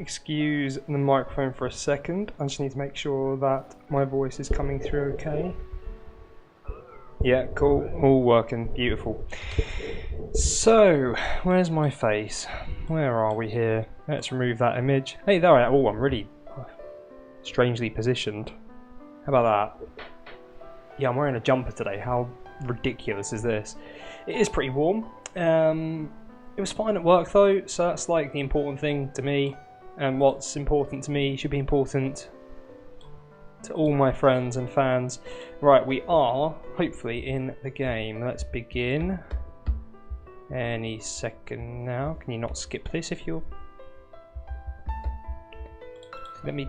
excuse the microphone for a second. I just need to make sure that my voice is coming through okay. Yeah, cool. All working. Beautiful. So, where's my face? Where are we here? Let's remove that image. Hey, there I am. Oh, I'm really strangely positioned. How about that? Yeah, I'm wearing a jumper today. How ridiculous is this? It is pretty warm. It was fine at work though, so that's like the important thing to me. And what's important to me should be important to all my friends and fans. Right, we are hopefully in the game. Let's begin. Any second now. Can you not skip this if you're... Let me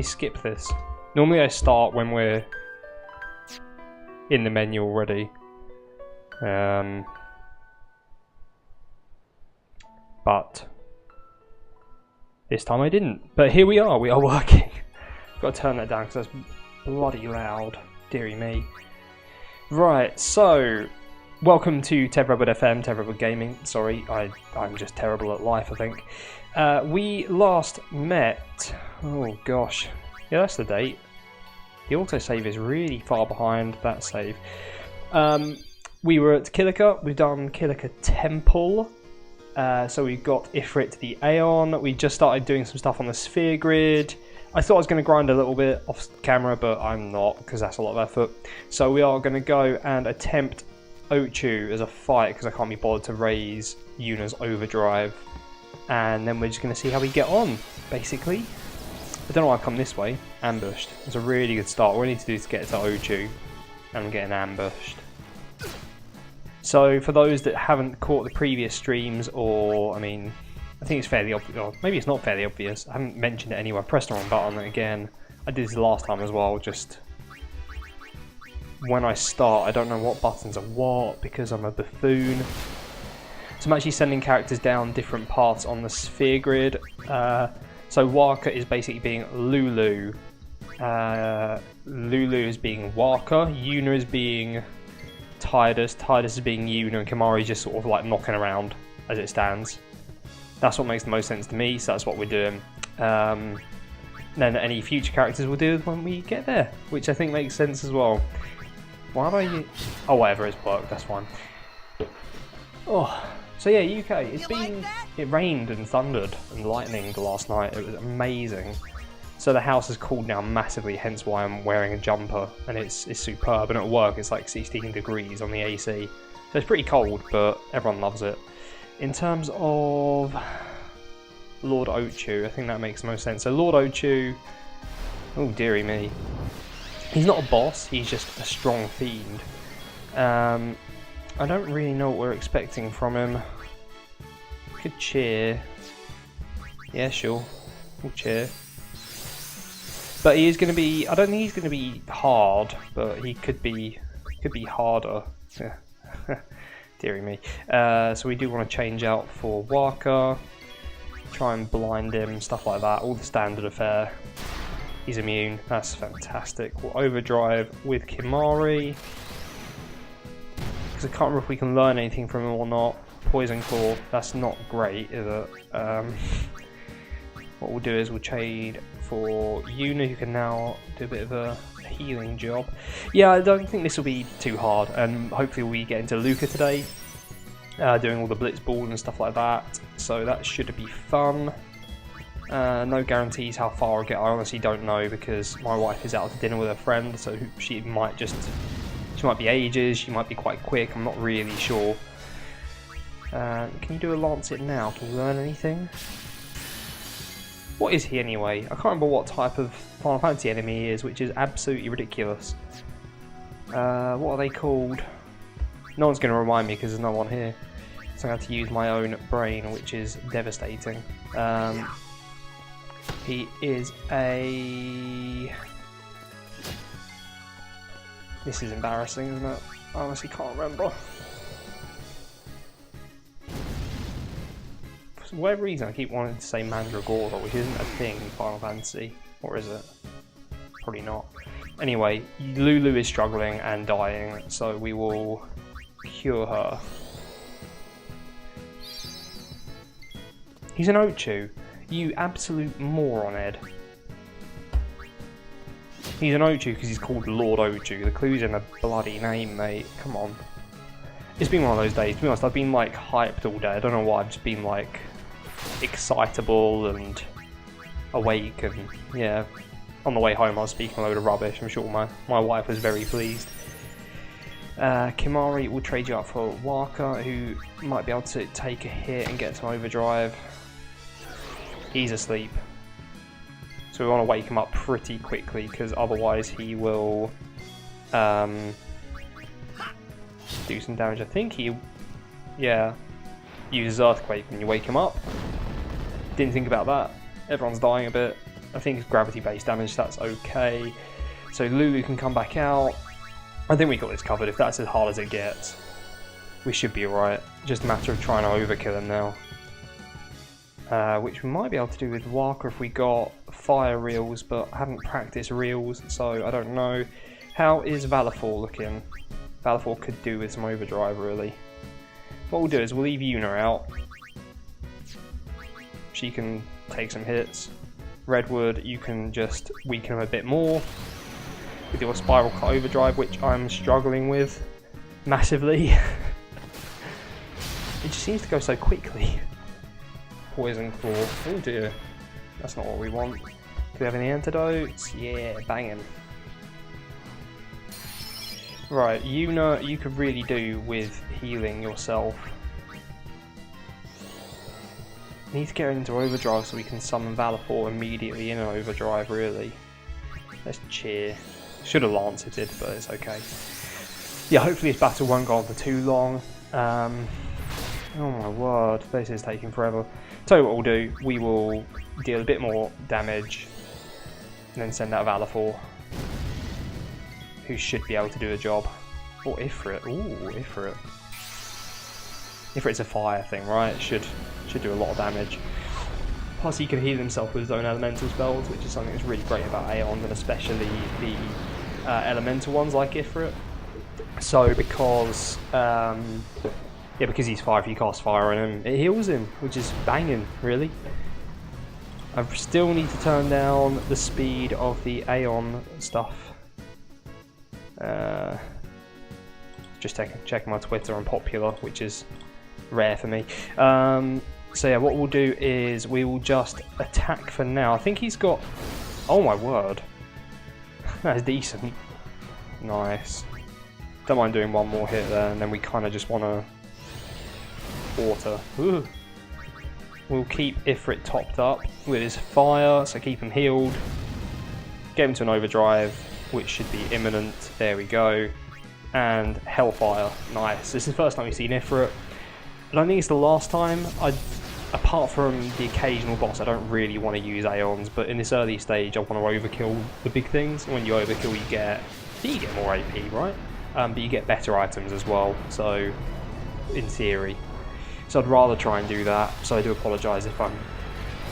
skip this. Normally I start when we're in the menu already. But this time I didn't. But here we are working. Got to turn that down because that's bloody loud. Deary me. Right, so welcome to TevRobot FM, Gaming. Sorry, I'm just terrible at life, I think. We last met. Oh gosh, yeah, that's the date. The autosave is really far behind that save. We were at Kilika. We've done Kilika Temple. So we got Ifrit the Aeon. We just started doing some stuff on the sphere grid. I thought I was going to grind a little bit off camera, but I'm not, because that's a lot of effort. So we are going to go and attempt Ochu as a fight, because I can't be bothered to raise Yuna's overdrive. And then we're just going to see how we get on, basically. I don't know why I've come this way. Ambushed. It's a really good start. All we need to do is to get to Ochu and get ambushed. So for those that haven't caught the previous streams, or, I mean, I think it's fairly obvious, or maybe it's not fairly obvious, I haven't mentioned it anywhere, I pressed the wrong button again. I did this last time as well, just when I start I don't know what buttons are what because I'm a buffoon. So I'm actually sending characters down different paths on the sphere grid. So Waka is basically being Lulu, Lulu is being Waka, Yuna is being Tidus is being Yuna, and Kimahri just sort of like knocking around as it stands. That's what makes the most sense to me, so that's what we're doing. Then any future characters we'll do when we get there, which I think makes sense as well. Why have I... Oh, whatever, it's worked, that's fine. Oh, so yeah, UK. It rained and thundered and lightninged last night. It was amazing. So the house has cooled down massively, hence why I'm wearing a jumper, and it's superb. And at work it's like 16 degrees on the AC, so it's pretty cold, but everyone loves it. In terms of Lord Ochu, I think that makes the most sense. So Lord Ochu, oh dearie me, he's not a boss, he's just a strong fiend. I don't really know what we're expecting from him. Could cheer. Yeah, sure, we'll cheer. But he is going to be, I don't think he's going to be hard, but he could be harder. Yeah. Deary me. So we do want to change out for Waka, try and blind him, stuff like that, all the standard affair. He's immune, that's fantastic. We'll overdrive with Kimahri, because I can't remember if we can learn anything from him or not. Poison Claw, that's not great, is it? What we'll do is we'll trade for Yuna, who can now do a bit of a healing job. Yeah, I don't think this will be too hard, and hopefully we get into Luca today, doing all the Blitzball and stuff like that, so that should be fun. No guarantees how far I'll get, I honestly don't know, because my wife is out to dinner with a friend, so she might be ages, she might be quite quick, I'm not really sure. Can you do a Lancet now? Can you learn anything? What is he anyway? I can't remember what type of Final Fantasy enemy he is, which is absolutely ridiculous. What are they called? No one's going to remind me because there's no one here. So I have to use my own brain, which is devastating. He is a... This is embarrassing, isn't it? I honestly can't remember. For whatever reason I keep wanting to say Mandragora, which isn't a thing in Final Fantasy. Or is it? Probably not. Anyway, Lulu is struggling and dying, so we will cure her. He's an Ochu. You absolute moron, Ed. He's an Oju because he's called Lord Oju. The clue's in the bloody name, mate. Come on. It's been one of those days. To be honest, I've been like hyped all day. I don't know why. I've just been like excitable and awake, and yeah. On the way home, I was speaking a load of rubbish. I'm sure my wife was very pleased. Kimari will trade you up for Waka, who might be able to take a hit and get some overdrive. He's asleep. So we want to wake him up pretty quickly, because otherwise he will do some damage. I think he, yeah, uses Earthquake when you wake him up. Didn't think about that. Everyone's dying a bit. I think it's gravity-based damage, that's okay. So Lulu can come back out. I think we got this covered. If that's as hard as it gets, we should be alright. Just a matter of trying to overkill him now. Which we might be able to do with Waka if we got fire reels, but I haven't practiced reels, so I don't know. How is Valifor looking? Valifor could do with some overdrive, really. What we'll do is we'll leave Yuna out. She can take some hits. Redwood, you can just weaken him a bit more with your Spiral Cut overdrive, which I'm struggling with massively. It just seems to go so quickly. Poison Claw. Oh dear. That's not what we want. Do we have any antidotes? Yeah, banging. Right, Yuna, you could really do with healing yourself. Need to get into overdrive so we can summon Valifor immediately in an overdrive, really. Let's cheer. Should have lanced it, but it's okay. Yeah, hopefully this battle won't go on for too long. Oh my word, this is taking forever. Tell you what we'll do, we will deal a bit more damage and then send out Valifor, who should be able to do the job. Or Ifrit. Ooh, Ifrit. Ifrit's a fire thing, right? It should do a lot of damage. Plus he can heal himself with his own elemental spells, which is something that's really great about Aeon, and especially the elemental ones like Ifrit. So because because he's fire, if you cast fire on him, it heals him, which is banging, really. I still need to turn down the speed of the Aeon stuff. Just checking my Twitter on Popular, which is rare for me. So yeah, what we'll do is we will just attack for now. I think he's got... Oh my word. That's decent. Nice. Don't mind doing one more hit there, and then we kind of just want to... water. Ooh. We'll keep Ifrit topped up with his fire, so keep him healed. Get him to an overdrive, which should be imminent. There we go. And Hellfire. Nice. This is the first time we've seen Ifrit. I don't think it's the last time. Apart from the occasional boss, I don't really want to use Aeons, but in this early stage I want to overkill the big things. When you overkill you get more AP, right? But you get better items as well, so in theory. So I'd rather try and do that, so I do apologise if I'm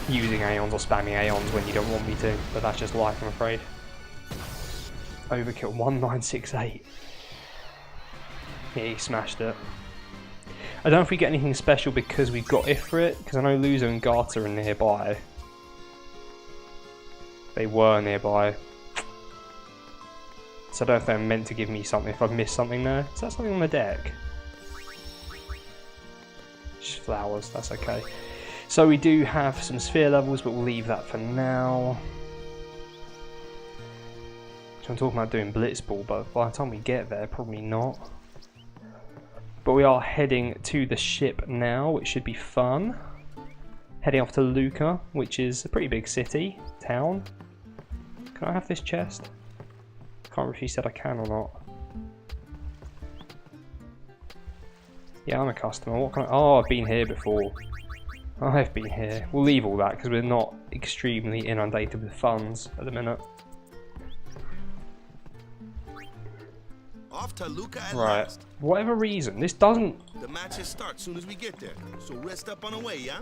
using Aeons or spamming Aeons when you don't want me to, but that's just life, I'm afraid. Overkill 1968. Yeah, he smashed it. I don't know if we get anything special because we've got Ifrit, because I know Luzo and Garter are nearby. They were nearby. So I don't know if they're meant to give me something, if I've missed something there. Is that something on the deck? Just flowers, that's okay. So we do have some sphere levels, but we'll leave that for now. So I'm talking about doing Blitzball, but by the time we get there, probably not. But we are heading to the ship now, which should be fun. Heading off to Luca, which is a pretty big city, town. Can I have this chest? Can't remember if she said I can or not. Yeah, I'm a customer. What can I... Oh, I've been here before. I've been here. We'll leave all that because we're not extremely inundated with funds at the minute. Off to Luca at Right. last. Whatever reason, this doesn't... The matches start soon as we get there, so rest up on the way, yeah?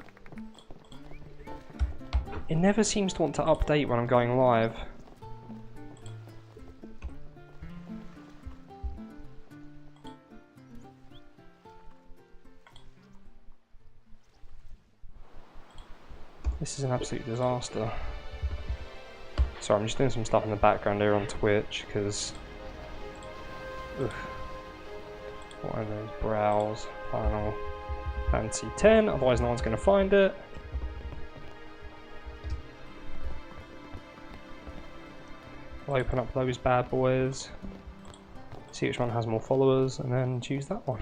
It never seems to want to update when I'm going live. This is an absolute disaster. Sorry, I'm just doing some stuff in the background here on Twitch because. What are those? Browse. Final Fantasy 10. Otherwise, no one's going to find it. I'll open up those bad boys. See which one has more followers, and then choose that one.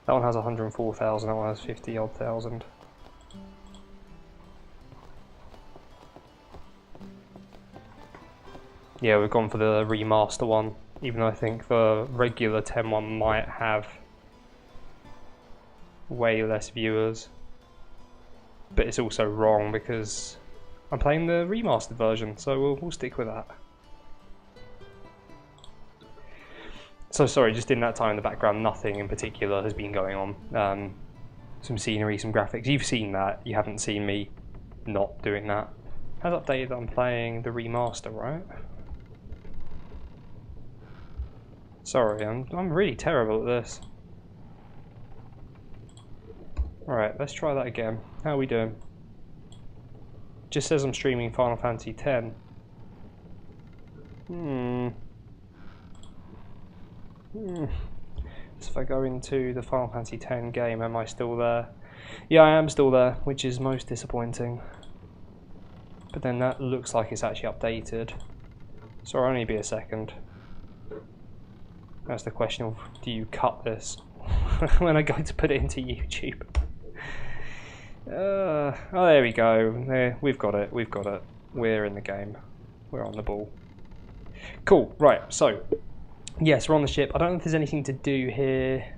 That one has 104,000. That one has 50 odd thousand. Yeah, we've gone for the remaster one, even though I think the regular 10 one might have way less viewers. But it's also wrong because I'm playing the remastered version, so we'll stick with that. So sorry, just in that time in the background, nothing in particular has been going on. Some scenery, some graphics. You've seen that, you haven't seen me not doing that. Has updated that I'm playing the remaster, right? Sorry, I'm really terrible at this. Alright, let's try that again. How are we doing? Just says I'm streaming Final Fantasy X. So if I go into the Final Fantasy X game, am I still there? Yeah, I am still there, which is most disappointing. But then that looks like it's actually updated. So I'll only be a second. That's the question of, do you cut this when I go to put it into YouTube? Oh, there we go. There, we've got it. We've got it. We're in the game. We're on the ball. Cool. Right. So, yes, we're on the ship. I don't know if there's anything to do here.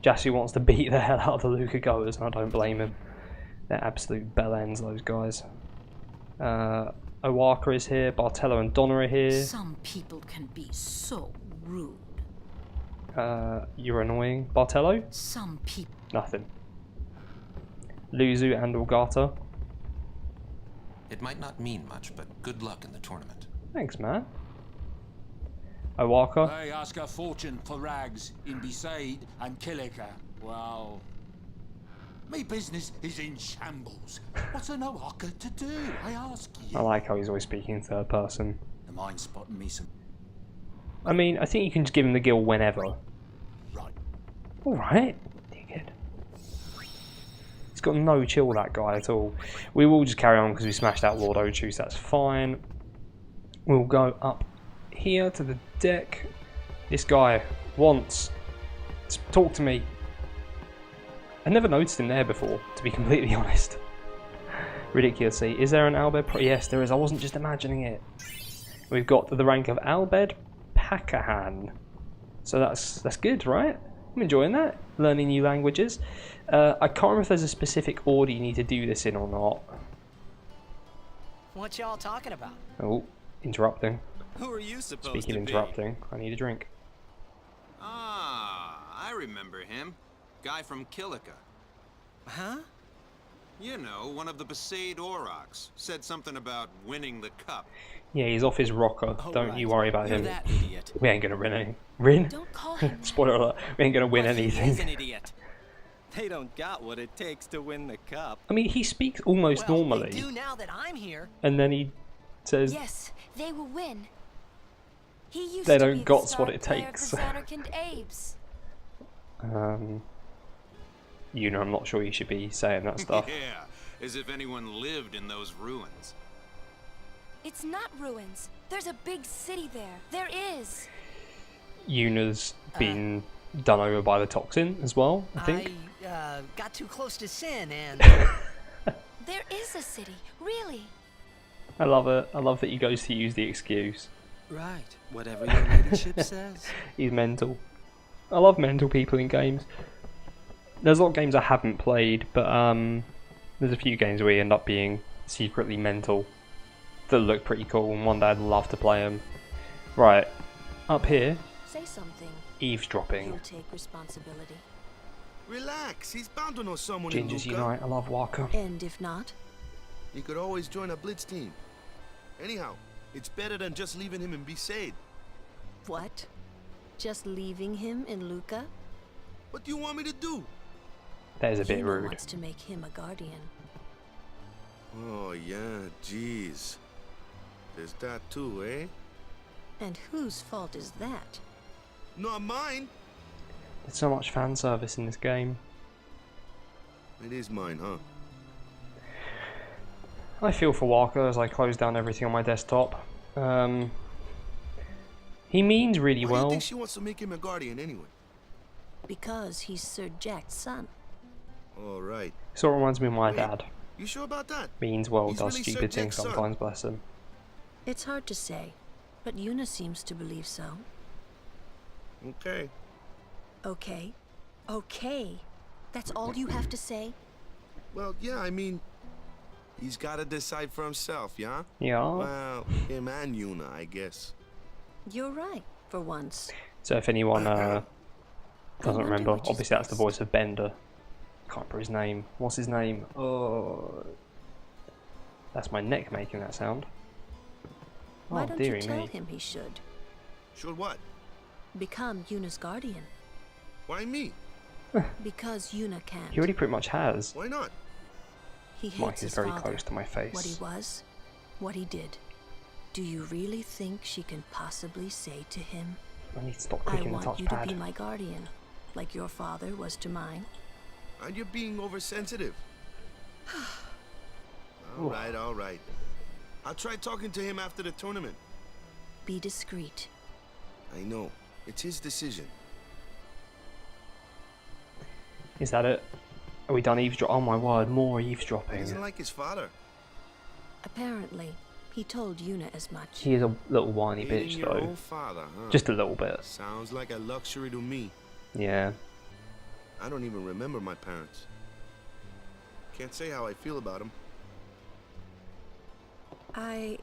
Jasu wants to beat the hell out of the Luca goers, and I don't blame him. They're absolute bellends, those guys. Owaka is here. Bartello and Donna are here. Some people can be so rude. You're annoying. Bartello? Some people. Nothing. Luzu and Olgata. It might not mean much, but good luck in the tournament. Thanks, man. Owaka. They ask a fortune for rags in Besaid and Kilika. Well, me business is in shambles. What's an Owaka to do, I ask you? I like how he's always speaking in third person. The mind spotting me some. I mean, I think you can just give him the gill whenever. Right. Alright. Dickhead. He's got no chill, that guy, at all. We will just carry on because we smashed out Lord Ochu, so that's fine. We'll go up here to the deck. This guy wants to talk to me. I never noticed him there before, to be completely honest. Ridiculously. Is there an Albed? Yes, there is. I wasn't just imagining it. We've got the rank of Albed Pakahan. So that's good, right? I'm enjoying that. Learning new languages. I can't remember if there's a specific order you need to do this in or not. What y'all talking about? Oh, interrupting. Who are you supposed Speaking to of be? interrupting, I need a drink. Ah, I remember him. Guy from Kilika. Huh? You know, one of the Besaid Aurochs. Said something about winning the cup. Yeah, he's off his rocker. Oh, Don't right. you worry about You're him. that idiot. We ain't gonna win anything. Win? Don't call him that. Spoiler alert. We ain't gonna win But he is an anything. idiot. They don't got what it takes to win the cup. I mean, he speaks almost Well, normally, they do now that I'm here. and then he says, Yes, they will win. He used They to don't be got the star what it player takes. of the Zonarkand Apes. you know, I'm not sure you should be saying that stuff. Yeah, as if anyone lived in those ruins. It's not ruins. There's a big city there. There is. Yuna's been done over by the toxin as well, I think. I got too close to sin and... There is a city, really. I love it. I love that he goes to use the excuse. Right, whatever your ladyship says. He's mental. I love mental people in games. There's a lot of games I haven't played, but there's a few games where you end up being secretly mental that look pretty cool, and one day I'd love to play them. Right, up here, Say something. eavesdropping. You'll take responsibility. Relax, he's bound to know someone in Gingers Luca. Unite, I love Waka. And if not, He could always join a Blitz team. Anyhow, it's better than just leaving him in Besaid. what? Just leaving him in Luca? What do you want me to do? That is a bit Yuna rude. wants to make him a guardian. Oh, yeah, jeez. There's that too, eh? And whose fault is that? Not mine. There's so much fan service in this game. It is mine, huh? I feel for Walker as I close down everything on my desktop. He means really Why do you well. think she wants to make him a guardian anyway? Because he's Sir Jack's son. All right. Sort of reminds me of my Wait. dad. You sure about that? Means well, He's does really Sir stupid things Jack's son. sometimes, bless him. It's hard to say, but Yuna seems to believe so. Okay. Okay. Okay. That's all you have to say? Well, yeah, I mean, he's got to decide for himself, yeah? Yeah. Well, him and Yuna, I guess. You're right, for once. So if anyone doesn't wonder remember, which is obviously that's the best. voice of Bender. Can't remember his name. What's his name? Oh, that's my neck making that sound. Why Oh, don't you dearie tell me. him he should? Should what? Become Yuna's guardian. Why me? Because Yuna can't. He already pretty much has. Why not? He hates Mike is his very father. close to my face. What he was, what he did. Do you really think she can possibly say to him, I need to stop I clicking the want you to be touchpad. my guardian, like your father was to mine? And you're being oversensitive. All right, all right. I'll try talking to him after the tournament. Be discreet. I know. It's his decision. Is that it? Are we done eavesdropping? Oh my word, more He eavesdropping. doesn't like his father. Apparently, he told Yuna as much. He is a little whiny Hating bitch your though. own father, huh? Just a little bit. Sounds like a luxury to me. Yeah. I don't even remember my parents. Can't say how I feel about them. I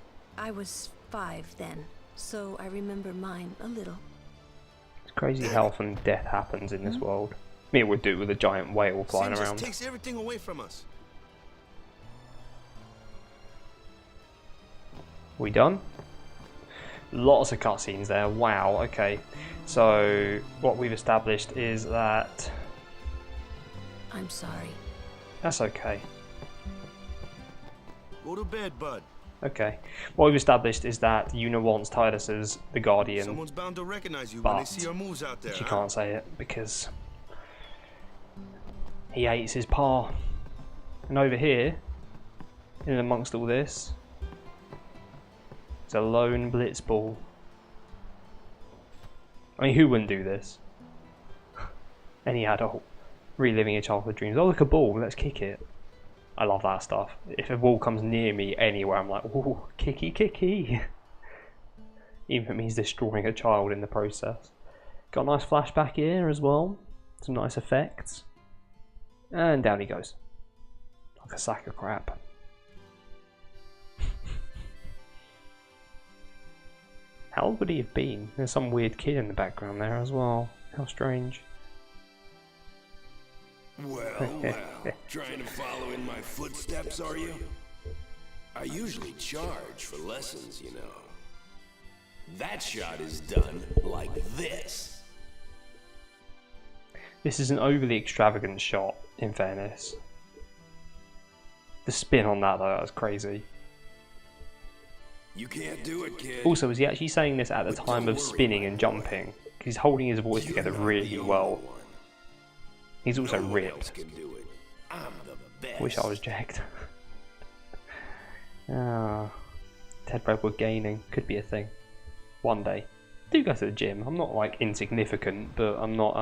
was 5 then, so I remember mine a little. It's crazy how often death happens in this world. I mean, it would do with a giant whale flying Sin around. just takes everything away from us. We done? Lots of cutscenes there. Wow. Okay. So what we've established is that I'm sorry. that's okay. Go to bed, bud. Okay. What we've established is that Yuna wants Tidus as the guardian. Someone's bound to recognize you when they But see our moves out there. she huh? can't say it because he hates his pa. And over here, in amongst all this, is a lone Blitzball. I mean, who wouldn't do this? Any adult reliving your childhood dreams. Oh, look, a ball, let's kick it. I love that stuff. If a ball comes near me anywhere, I'm like, ooh, kicky, kicky. Even if it means destroying a child in the process. Got a nice flashback here as well. Some nice effects. And down he goes. Like a sack of crap. How old would he have been? There's some weird kid in the background there as well. How strange. Well, trying to follow in my footsteps, are you? I usually charge for lessons, you know. That shot is done like this. This is an overly extravagant shot, in fairness. The spin on that, though, that was crazy. You can't do it, kid. Also, was he actually saying this at the But time don't of worry, spinning my and boy. jumping? Because he's holding his voice You're together not really the only well. one. He's also No one else ripped. can do it. I'm the best. Wish I was jacked. Ah, Ted Redwood gaining could be a thing. One day. Do go to the gym. I'm not like insignificant, but I'm not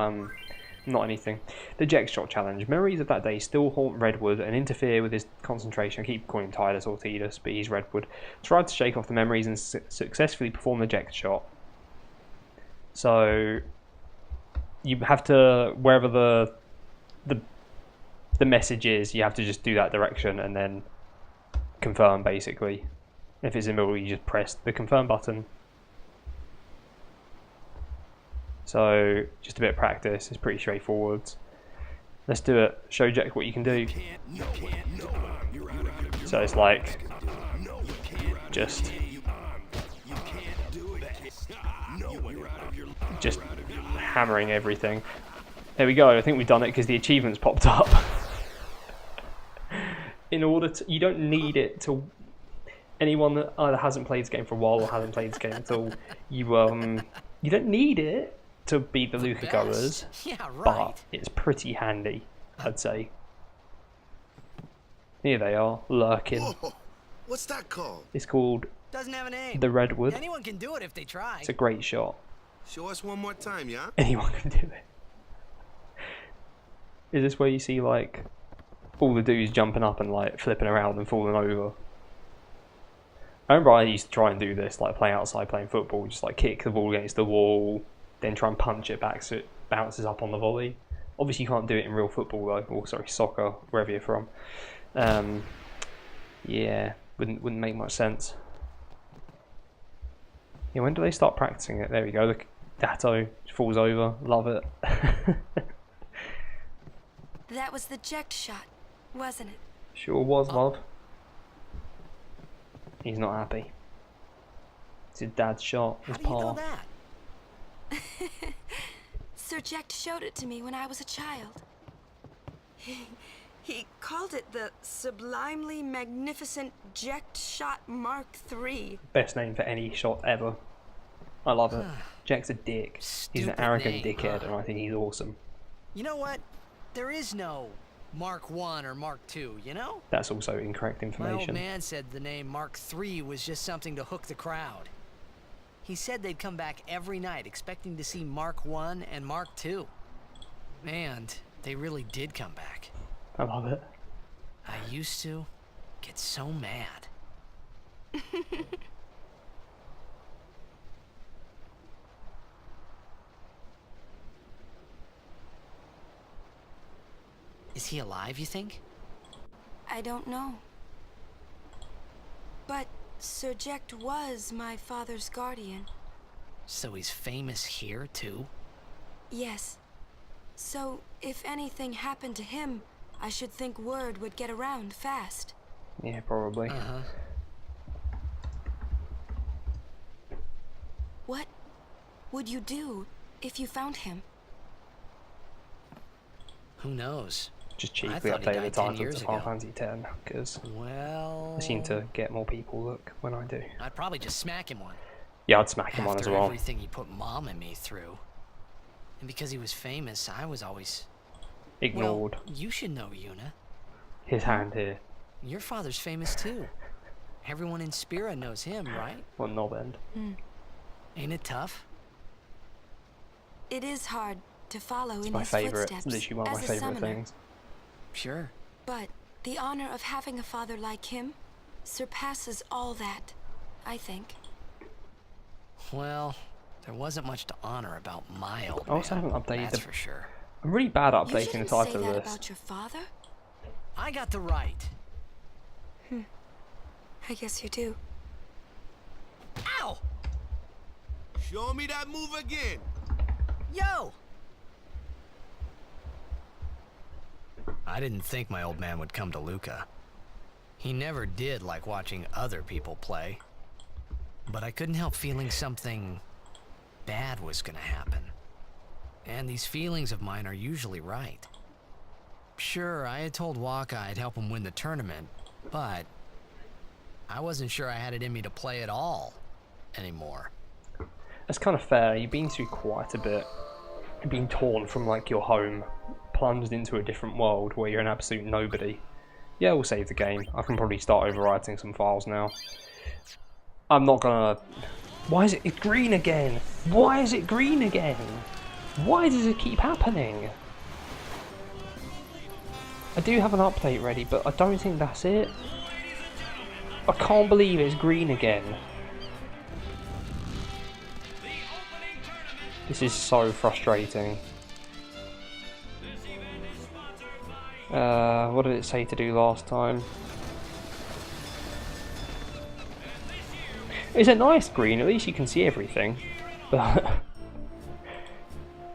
anything. The Jack Shot Challenge. Memories of that day still haunt Redwood and interfere with his concentration. I keep calling him Tidus or Tidus, but he's Redwood. Tried to shake off the memories and successfully perform the Jack Shot. So you have to, wherever the message is, you have to just do that direction and then confirm, basically. If it's in the middle, you just press the confirm button. So just a bit of practice. It's pretty straightforward. Let's do it. Show Jack what you can do. So it's like just hammering everything. There we go. I think we've done it because the achievements popped up. in order to, you don't need it to. Anyone that either hasn't played this game for a while or hasn't played this game at all, you don't need it to beat the Luca goers, Yeah, right. but it's pretty handy, I'd say. Here they are, lurking. Whoa, what's that called? It's called Doesn't have a name. the Redwood. Anyone can do it if they try. It's a great shot. Show us one more time, yeah? Anyone can do it. Is this where you see like all the dudes jumping up and like flipping around and falling over? I remember I used to try and do this, like playing outside, playing football, just like kick the ball against the wall, then try and punch it back so it bounces up on the volley. Obviously you can't do it in real football though, or sorry, soccer, wherever you're from. Yeah, wouldn't make much sense. Yeah, when do they start practicing it? There we go, look, Datto falls over, love it. That was the eject shot, wasn't it? Sure was, love. He's not happy. It's his dad's shot, his How do you know pa. that? Sir Jack showed it to me when I was a child. He called it the Sublimely Magnificent Eject Shot Mark III. Best name for any shot ever. I love it. Jack's a dick. He's an Stupid arrogant name, dickhead, huh? and I think he's awesome. You know what? There is no Mark 1 or Mark 2, you know? That's also incorrect My old information. man said the name Mark 3 was just something to hook the crowd. He said they'd come back every night expecting to see Mark 1 and Mark 2. And they really did come back. I love it. I used to get so mad. Is he alive, you think? I don't know. But Sir Jack was my father's guardian. So he's famous here, too? Yes. So, if anything happened to him, I should think word would get around fast. Yeah, probably. Uh-huh. What would you do if you found him? Who knows? Just I cheaply thought he updated the died 10 title years to Final ago. Fantasy X, because Well... I seem to get more people look when I do. I'd probably just smack him one. Yeah, I'd smack him on as After well. everything he put Mom and me through. And because he was famous, I was always... Ignored. Well, you should know, Yuna. His hand here. Your father's famous too. Everyone in Spira knows him, right? What knob end. Ain't it tough? It is hard to follow It's in my his favourite. footsteps Literally one of my as a favourite summoner. things. Sure. But the honor of having a father like him surpasses all that, I think. Well, there wasn't much to honor about my old I also man, haven't updated that's the- for sure. I'm really bad at You updating the shouldn't title say of that this. about your father. I got the right. I guess you do. Ow! Show me that move again. Yo! I didn't think my old man would come to Luca. He never did like watching other people play. But I couldn't help feeling something bad was gonna happen. And these feelings of mine are usually right. Sure, I had told Waka I'd help him win the tournament, but I wasn't sure I had it in me to play at all anymore. That's kind of fair. You've been through quite a bit. You've been torn from like your home, plunged into a different world where you're an absolute nobody. Yeah, we'll save the game. I can probably start overwriting some files now. I'm not gonna... Why is it green again? Why is it green again? Why does it keep happening? I do have an update ready, but I don't think that's it. I can't believe it's green again. This is so frustrating. What did it say to do last time? It's a nice green, at least you can see everything. But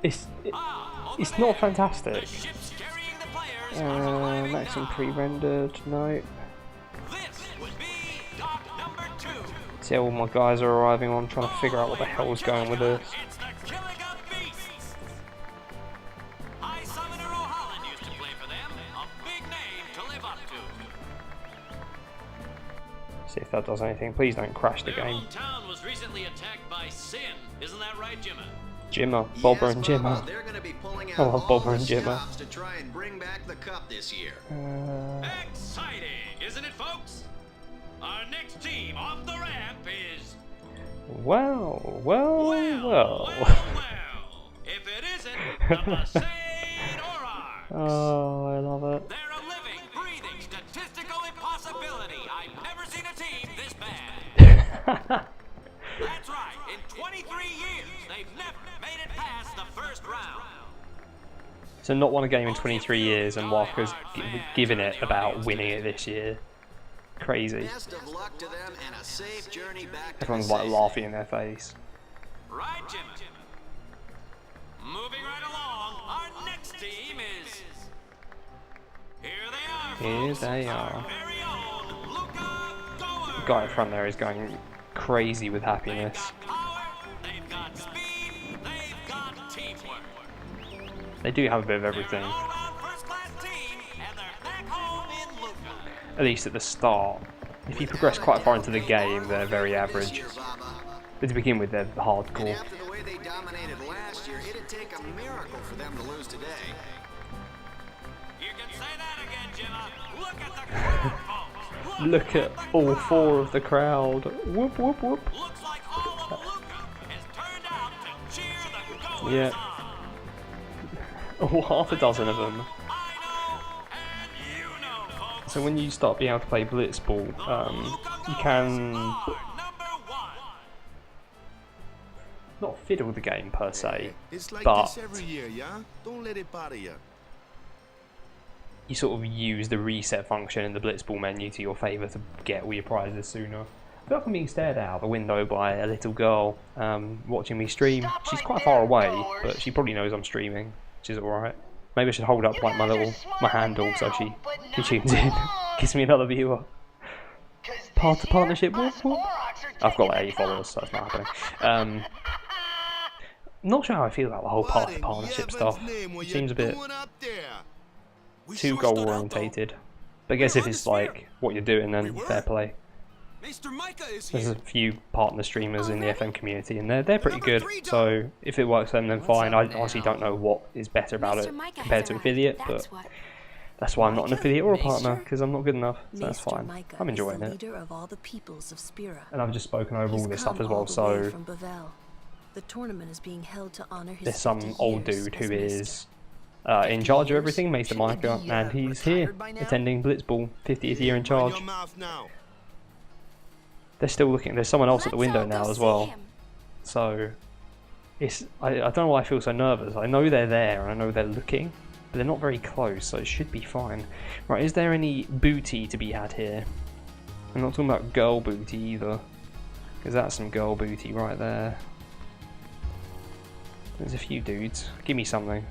it's not fantastic. Maximum pre-rendered, no. See how all my guys are arriving on, trying to figure out what the hell is going with this. See if that does anything. Please don't crash the game. Hometown was recently attacked by sin. Isn't that right, Jimmy? Jimmer, Bobber and Jimmer. They're going to be pulling out I love all Bobber and the Jimmer. stops to try and bring back the cup this year. Exciting, isn't it, folks? Our next team off the ramp is... Well. If it isn't, the Besaid Aurochs. Oh, I love it. They're a living, breathing, statistical impossibility. I've never seen a team this bad. That's right. In 23 years, they've never made it past the first round. So not won a game in 23 years, and Walker's giving it about winning it this year. Crazy. Best of luck to them and a safe journey back to Everyone's like laughing in their face. Right, Jimmy. Moving right along, our next team is... Here they are, Here folks. they Our are. very own Luca Goer. The guy in front there is going crazy with happiness. They've got power, they've got speed, they've got teamwork. They do have a bit of everything. They're an all-round first-class team, and they're back home in Luca. At least at the start. If you progress quite far into the game, they're very average. But to begin with, they're hardcore. After the way they dominated last year, it'd take a miracle for them to lose today. You can say that again, Jimmy. Look at the crowd, folks. Look at all four of the crowd. Whoop, whoop, whoop. Looks like all of Luca has turned out to cheer the Goers Yeah. on. Oh, half a dozen of them. I know, and you know, folks. So when you start being able to play Blitzball, you can Are number one. not fiddle the game per se, It's like but this every year, yeah? Don't let it bother you. you sort of use the reset function in the Blitzball menu to your favour to get all your prizes sooner. I feel like I'm being stared out the window by a little girl watching me stream. She's quite far away, but she probably knows I'm streaming, which is alright. Maybe I should hold up like my handle so she tunes in. Gives me another viewer. Partnership, whoop, whoop. I've got like 80 followers, so that's not happening. Not sure how I feel about the whole partnership stuff. It seems a bit too goal orientated. But I guess if it's like what you're doing, then fair play. There's a few partner streamers in the FM community, and they're pretty good. So if it works for them, then fine. I honestly don't know what is better about it compared to affiliate, but that's why I'm not an affiliate or a partner, because I'm not good enough. So that's fine. I'm enjoying it. And I've just spoken over all this stuff as well. So the tournament is being held to honor his there's some old dude who is in charge of everything, Mr. Micah, and he's here attending Blitzball, 50th year in charge. They're still looking. There's someone else at the window now as well. So it's I don't know why I feel so nervous. I know they're there and I know they're looking, but they're not very close, so it should be fine. Right, is there any booty to be had here? I'm not talking about girl booty either, because that's some girl booty right there. There's a few dudes. Give me something.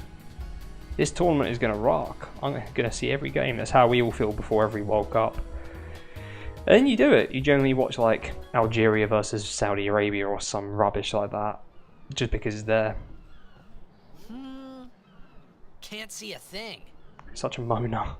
This tournament is going to rock. I'm going to see every game. That's how we all feel before every World Cup. And then you do it. You generally watch like Algeria versus Saudi Arabia or some rubbish like that, just because it's there. Can't see a thing. Such a moaner.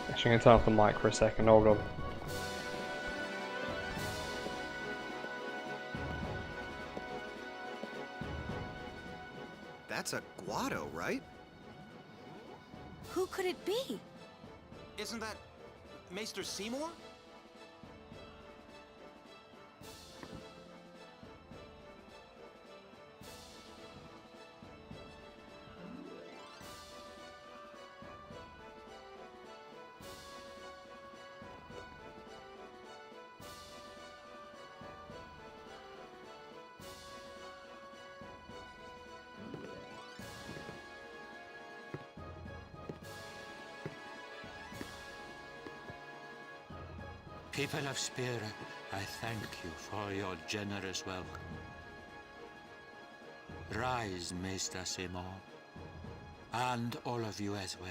Actually, I'm going to turn off the mic for a second. Hold on. That's a Guado, right? Who could it be? Isn't that Maester Seymour? People of Spira, I thank you for your generous welcome. Rise, Maester Seymour, and all of you as well.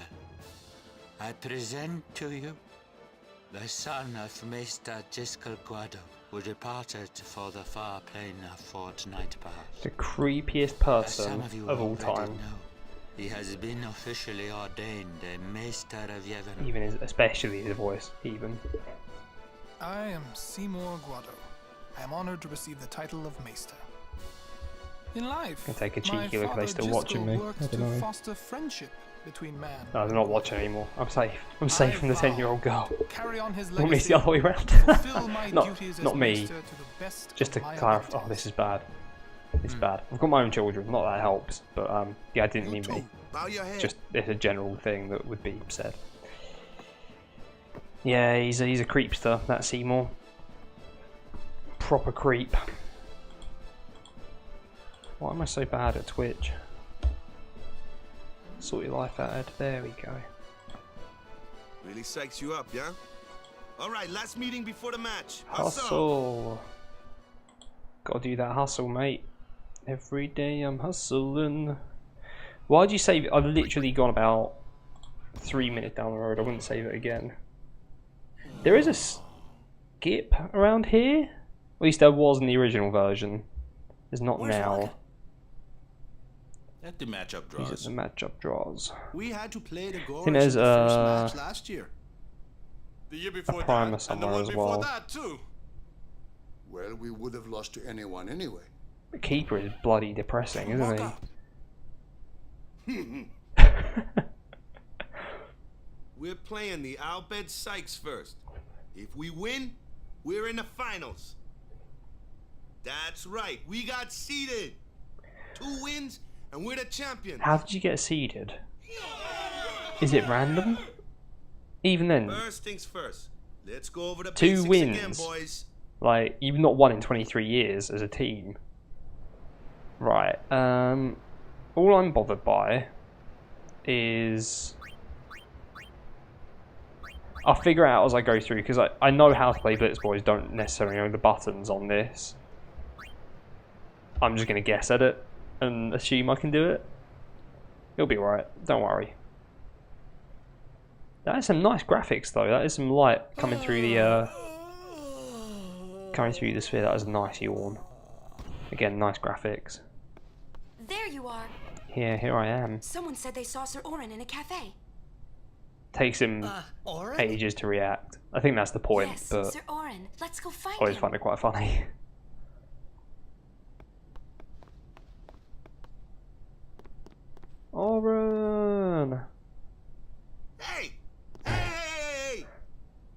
I present to you The son of Mr. Giskel Guado were departed for the far plain a fortnight past. The creepiest person of all time. He has been officially ordained a Maester of Yevon. Even especially his voice, even. I am Seymour Guado. I am honored to receive the title of Maester. In life, I can take a cheeky look. Are they still watching me? I don't know. Foster friendship between man. No, they're not watching anymore. I'm safe. I'm safe from the 10-year-old girl. Carry on his Want me to the other way around? not me. Just to clarify. Oh, this is bad. It's bad. I've got my own children. Not that it helps, but yeah, I didn't mean me. Just it's a general thing that would be said. Yeah, he's a creepster. That Seymour. Proper creep. Why am I so bad at Twitch? Sort your life out, Ed. There we go. Really psychs you up, yeah? Alright, last meeting before the match. Hustle! Gotta do that hustle, mate. Every day I'm hustling. Why'd you save it? I've literally gone about 3 minutes down the road. I wouldn't save it again. There is a skip around here? At least there was in the original version. There's not now. At the matchup draws. These are the matchup draws. We had to play the I think there's a match last year. The year before primer that, somewhere and the one as before well. that too. Well, we would have lost to anyone anyway. The keeper is bloody depressing, isn't he? We're playing the Albed Sykes first. If we win, we're in the finals. That's right, we got seeded. 2 wins, and we're the champions. How did you get seeded? Is it random? Even then, first things first. Let's go over the 2 wins. again, boys. Like, you've not won in 23 years as a team. Right. All I'm bothered by is I'll figure out as I go through, because I know how to play Blitzball. Don't necessarily know the buttons on this. I'm just going to guess at it and assume I can do it. It'll be alright, don't worry. That is some nice graphics though. That is some light coming through the sphere. That is a nice yawn. Again, nice graphics. There you are. Yeah, here I am. Someone said they saw Sir Orin in a cafe. Takes him ages to react. I think that's the point, Yes, but Sir Orin. Let's go find I always him. find it quite funny. Oren! Hey! Hey!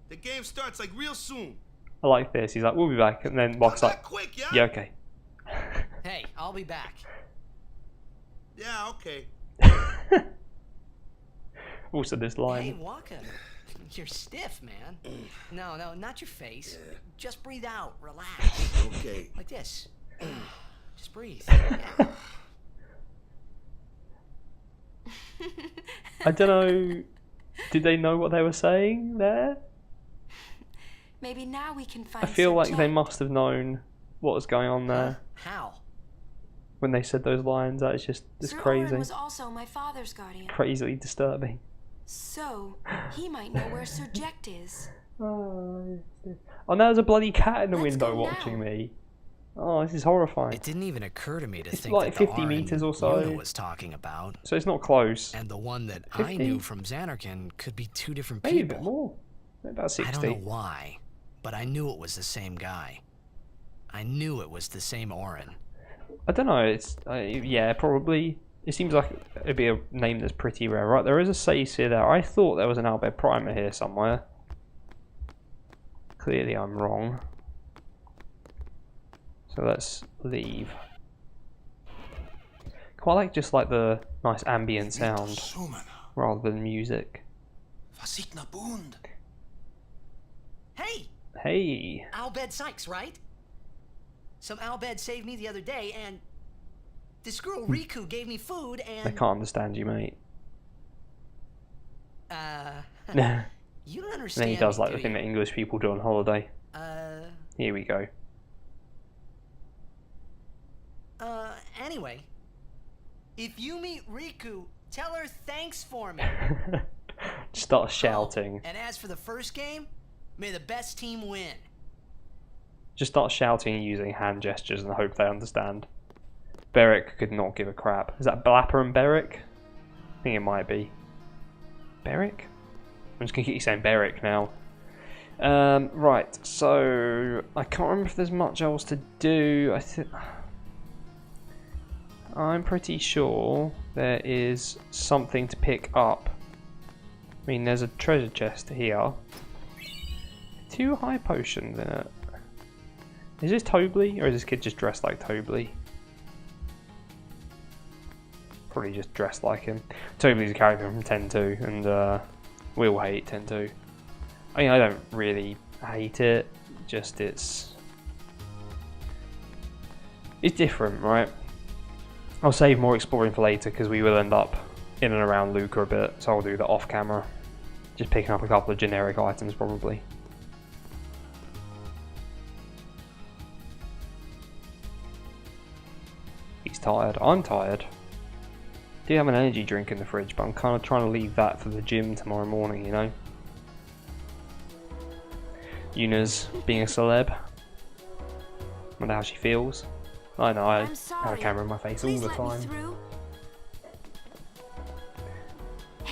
The game starts like real soon. I like this. He's like, we'll be back, and then walks like, quick, yeah, okay. Hey, I'll be back. Yeah, okay. Also, this line. Hey, Waka, you're stiff, man. No, not your face. Just breathe out. Relax. Okay. Like this. Just breathe. Yeah. I don't know. Did they know what they were saying there? Maybe now we can find I feel Sir like Jack. they must have known what was going on there How? when they said those lines. That is just it's Sir crazy. Orin was also my father's guardian. Crazily disturbing. So, he might know where Sir Jekt is. Oh, now there's a bloody cat in the Let's window go watching me. Oh, this is horrifying. It didn't even occur to me to It's think like that the 50 Arn meters or so. Luna was talking about. So it's not close. And the one that 50? I knew from Xanarkand could be 2 different Maybe people. a bit more. Maybe about 60. I don't know why, but I knew it was the same guy. I knew it was the same Orin. I don't know. It's yeah, probably. It seems like it'd be a name that's pretty rare, right? There is a Sacer there. I thought there was an Albed Primer here somewhere. Clearly, I'm wrong. So let's leave. Quite like just like the nice ambient sound rather than music. Hey! Hey! Albed Sykes, right? Some Albed saved me the other day, and this girl Riku gave me food, and I can't understand you, mate. you don't understand. Then he does me, like do the thing you? that English people do on holiday. Here we go. Anyway, if you meet Riku, tell her thanks for me. Start shouting. And as for the first game, May the best team win. Just start shouting and using hand gestures and hope they understand. Beric could not give a crap. Is that Blapper and Beric? I think it might be. Beric? I'm just going to keep saying Beric now. Right, so I can't remember if there's much else to do. I'm pretty sure there is something to pick up. I mean, there's a treasure chest here. 2 high potions in it. Is this Tobley, or is this kid just dressed like Tobley? Probably just dressed like him. Tobley's a character from 10-2, and we all hate 10-2. I mean, I don't really hate it, just it's different, right? I'll save more exploring for later, because we will end up in and around Luca a bit, so I'll do that off camera. Just picking up a couple of generic items, probably. He's tired. I'm tired. I do have an energy drink in the fridge, but I'm kind of trying to leave that for the gym tomorrow morning, you know? Yuna's being a celeb. Wonder how she feels. I know, I have a camera in my face all the time.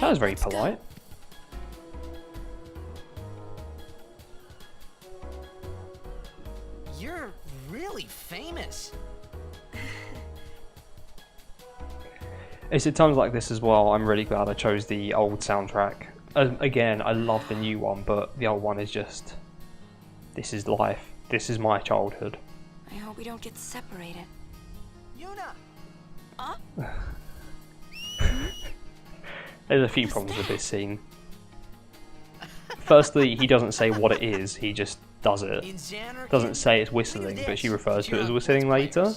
That was very polite. You're really famous. It's at times like this as well, I'm really glad I chose the old soundtrack. Again, I love the new one, but the old one is just... This is life. This is my childhood. I hope we don't get separated. Yuna! Huh? There's a few problems with this scene. Firstly, he doesn't say what it is, he just does it. Doesn't say it's whistling, but she refers to it as whistling later.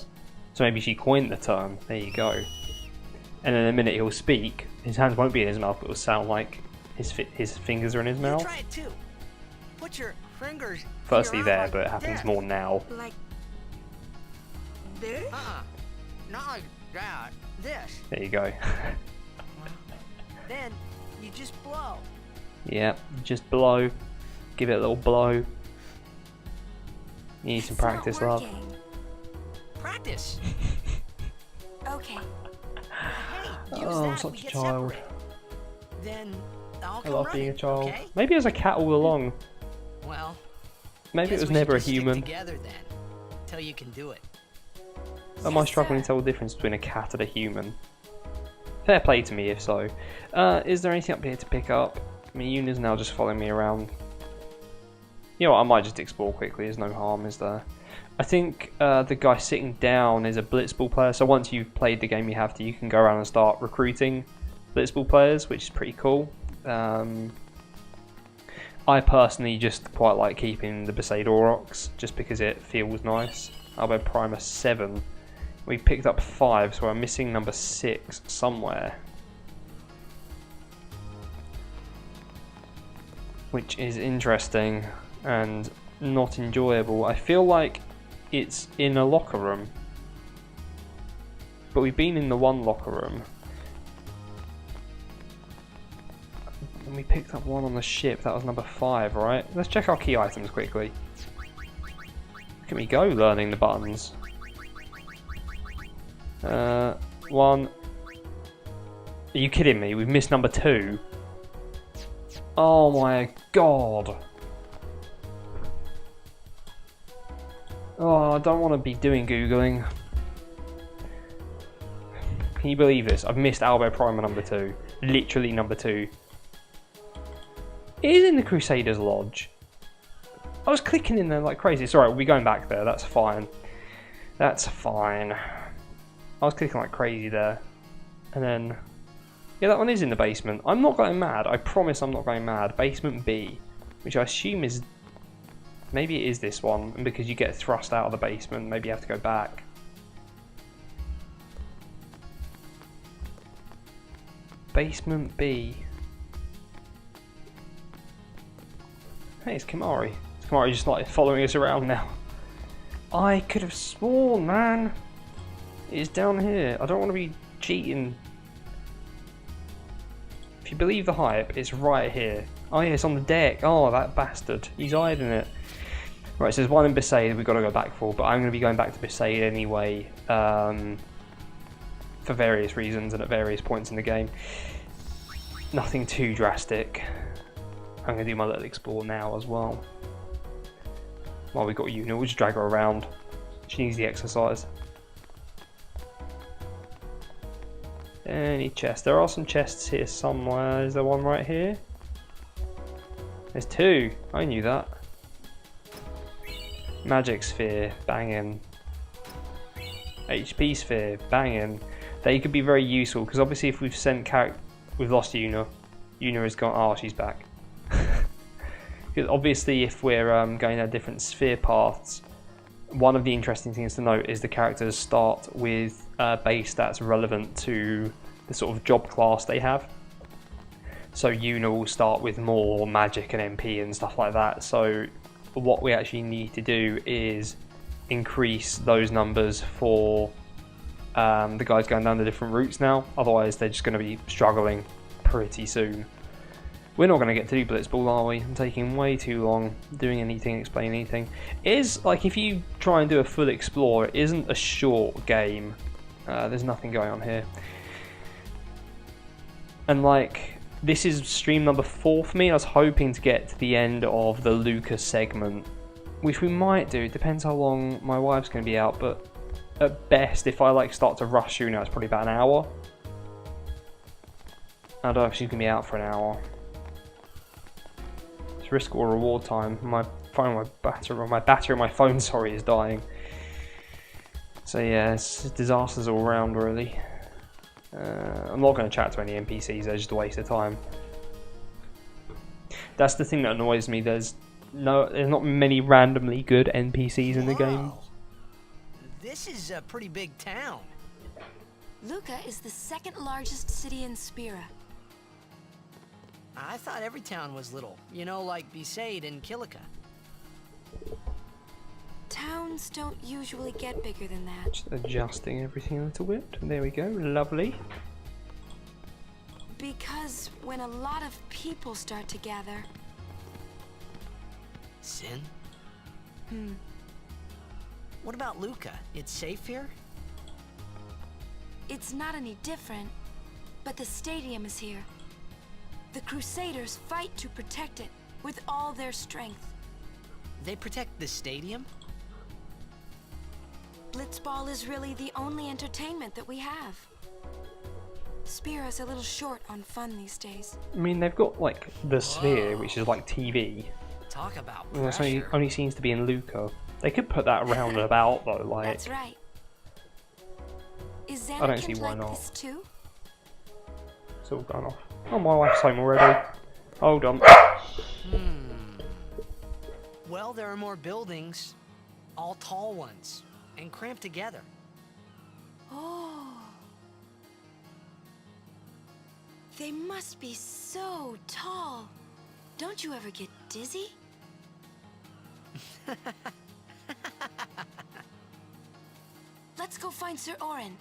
So maybe she coined the term. There you go. And in a minute he'll speak. His hands won't be in his mouth, but it'll sound like his fingers are in his mouth. Try it too. Put your fingers. Firstly there, but it happens more now. Like this? Not like that. This. There you go. Then you just blow. Yeah, just blow. Give it a little blow. You need some practice, love. Practice. Okay. Oh, I'm such a child. Then I'll I love being a child. Okay? Maybe as a cat all along. Well, maybe it was never a human. Together then, till you can do it. Am I struggling to tell the difference between a cat and a human? Fair play to me if so. Is there anything up here to pick up? I mean, Yuna's now just following me around. You know what, I might just explore quickly, there's no harm, is there? I think the guy sitting down is a Blitzball player, so once you've played the game you can go around and start recruiting Blitzball players, which is pretty cool. I personally just quite like keeping the Besaid Aurochs, just because it feels nice. Albo Primer 7. We picked up 5, so we're missing number 6 somewhere. Which is interesting and not enjoyable. I feel like it's in a locker room. But we've been in the one locker room. And we picked up one on the ship, that was number 5, right? Let's check our key items quickly. Look at me go, learning the buttons. 1. Are you kidding me? We've missed number 2. Oh my god. Oh, I don't want to be doing Googling. Can you believe this? I've missed Albo Primer number 2. Literally number 2. It is in the Crusaders Lodge. I was clicking in there like crazy. It's alright, we'll be going back there. That's fine. That's fine. I was clicking like crazy there. And then... yeah, that one is in the basement. I'm not going mad. I promise I'm not going mad. Basement B. Which I assume is... maybe it is this one. And because you get thrust out of the basement, maybe you have to go back. Basement B. Hey, it's Kimari. Is Kimari just like following us around now? I could have sworn, man. It's down here. I don't want to be cheating. If you believe the hype, it's right here. Oh yeah, it's on the deck. Oh, that bastard. He's hiding it. Right, so there's one in Besaid we've got to go back for, but I'm going to be going back to Besaid anyway, for various reasons and at various points in the game. Nothing too drastic. I'm going to do my little explore now as well. While we've got Yuna, we'll just drag her around. She needs the exercise. Any chests? There are some chests here somewhere. Is there one right here? There's two. I knew that. Magic sphere, banging. HP sphere, banging. They could be very useful because obviously if we've we've lost Yuna. Yuna has gone. Oh, she's back. Because obviously if we're going down different sphere paths, one of the interesting things to note is the characters start with base stats relevant to the sort of job class they have. So Yuna will start with more magic and MP and stuff like that. So what we actually need to do is increase those numbers for the guys going down the different routes now. Otherwise they're just going to be struggling pretty soon. We're not going to get to do Blitzball, are we? I'm taking way too long doing anything, explaining anything. It is, like, if you try and do a full explore, it isn't a short game. There's nothing going on here. And, like, this is stream number 4 for me. I was hoping to get to the end of the Luca segment, which we might do. It depends how long my wife's going to be out, but at best, if I, like, start to rush you now, it's probably about an hour. I don't know if she's going to be out for an hour. Risk or reward time. My battery on my phone, sorry, is dying. So yeah, it's disasters all around really. I'm not going to chat to any NPCs. They're just a waste of time. That's the thing that annoys me. There's not many randomly good NPCs in the game. This is a pretty big town. Luca is the second largest city in Spira. I thought every town was little, you know, like Besaid and Kilika. Towns don't usually get bigger than that. Just adjusting everything a little bit. There we go, lovely. Because when a lot of people start to gather... Sin? What about Luca? It's safe here? It's not any different, but the stadium is here. The Crusaders fight to protect it with all their strength. They protect the stadium? Blitzball is really the only entertainment that we have. Spira's a little short on fun these days. I mean, they've got like the sphere, which is like TV. Talk about pressure. That only seems to be in Luca. They could put that around and about though, like. That's right. Is I don't see why like not. This too? It's all gone off. Oh, my wife's home already. Hold on. Well, there are more buildings, all tall ones, and cramped together. Oh. They must be so tall. Don't you ever get dizzy? Let's go find Sir Orin.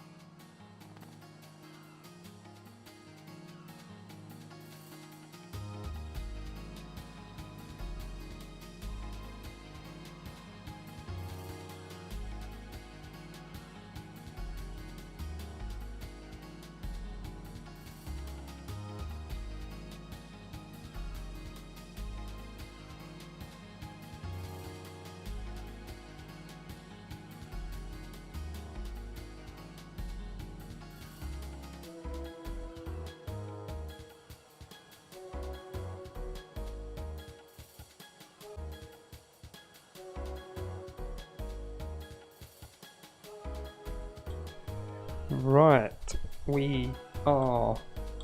Right, we are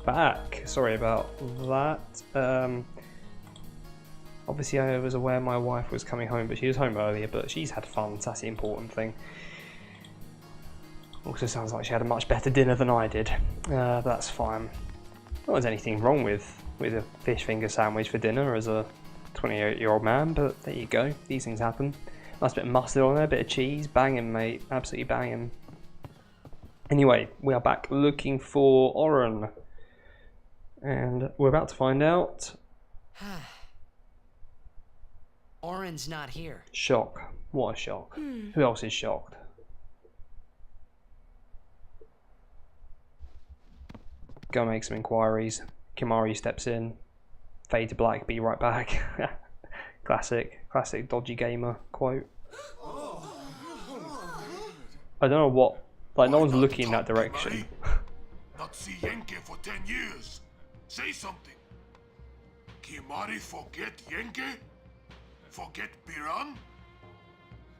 back. Sorry about that. Obviously I was aware my wife was coming home, but she was home earlier, but she's had fun, so that's the important thing. Also sounds like she had a much better dinner than I did. But that's fine. Not there's anything wrong with a fish finger sandwich for dinner as a 28-year-old man, but there you go, these things happen. Nice bit of mustard on there, a bit of cheese, banging mate, absolutely banging. Anyway, we are back looking for Orin, and we're about to find out Oren's not here. Shock. What a shock. Who else is shocked? Go make some inquiries. Kimari steps in. Fade to black, be right back. Classic dodgy gamer quote. I don't know what, like no one's looking in that direction. Not see Yankee for 10 years. Say something. Kimari forget Yankee? Forget Biran?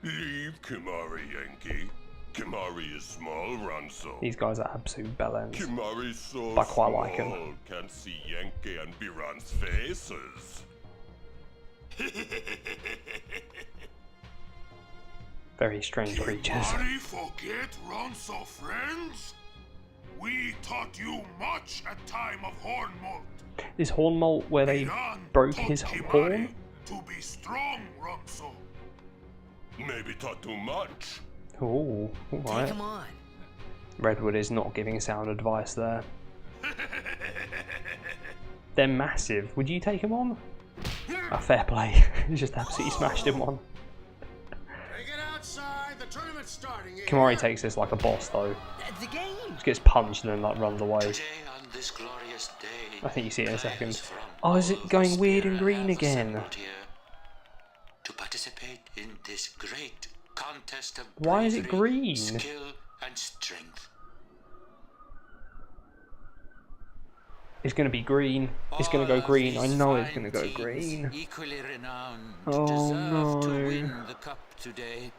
Leave Kimari, Yankee. Kimari is small, Ranso. These guys are absolute bellends. Kimari's so but I quite small, like him. Can't see Yankee and Biran's faces. Very strange creatures. Kimari forget Ranso friends? We taught you much at time of Hornmolt. Is Hornmolt where they broke his horn? To be strong, Ranso. Maybe taught too much. Ooh, alright. Take him on. Redwood is not giving sound advice there. They're massive. Would you take him on? A fair play. He just absolutely smashed him on. Take it outside. The tournament's starting. Kimari takes this like a boss though. The game. Just gets punched and then like runs away. Today on this glorious day, I think you see it in a second. Oh, is it going weird and green again? To participate in this great contest of Why is it bravery, green? skill and strength. It's going to be green. It's going to go green. I know it's going to go green. Equally renowned, Oh deserve to no. win the cup today.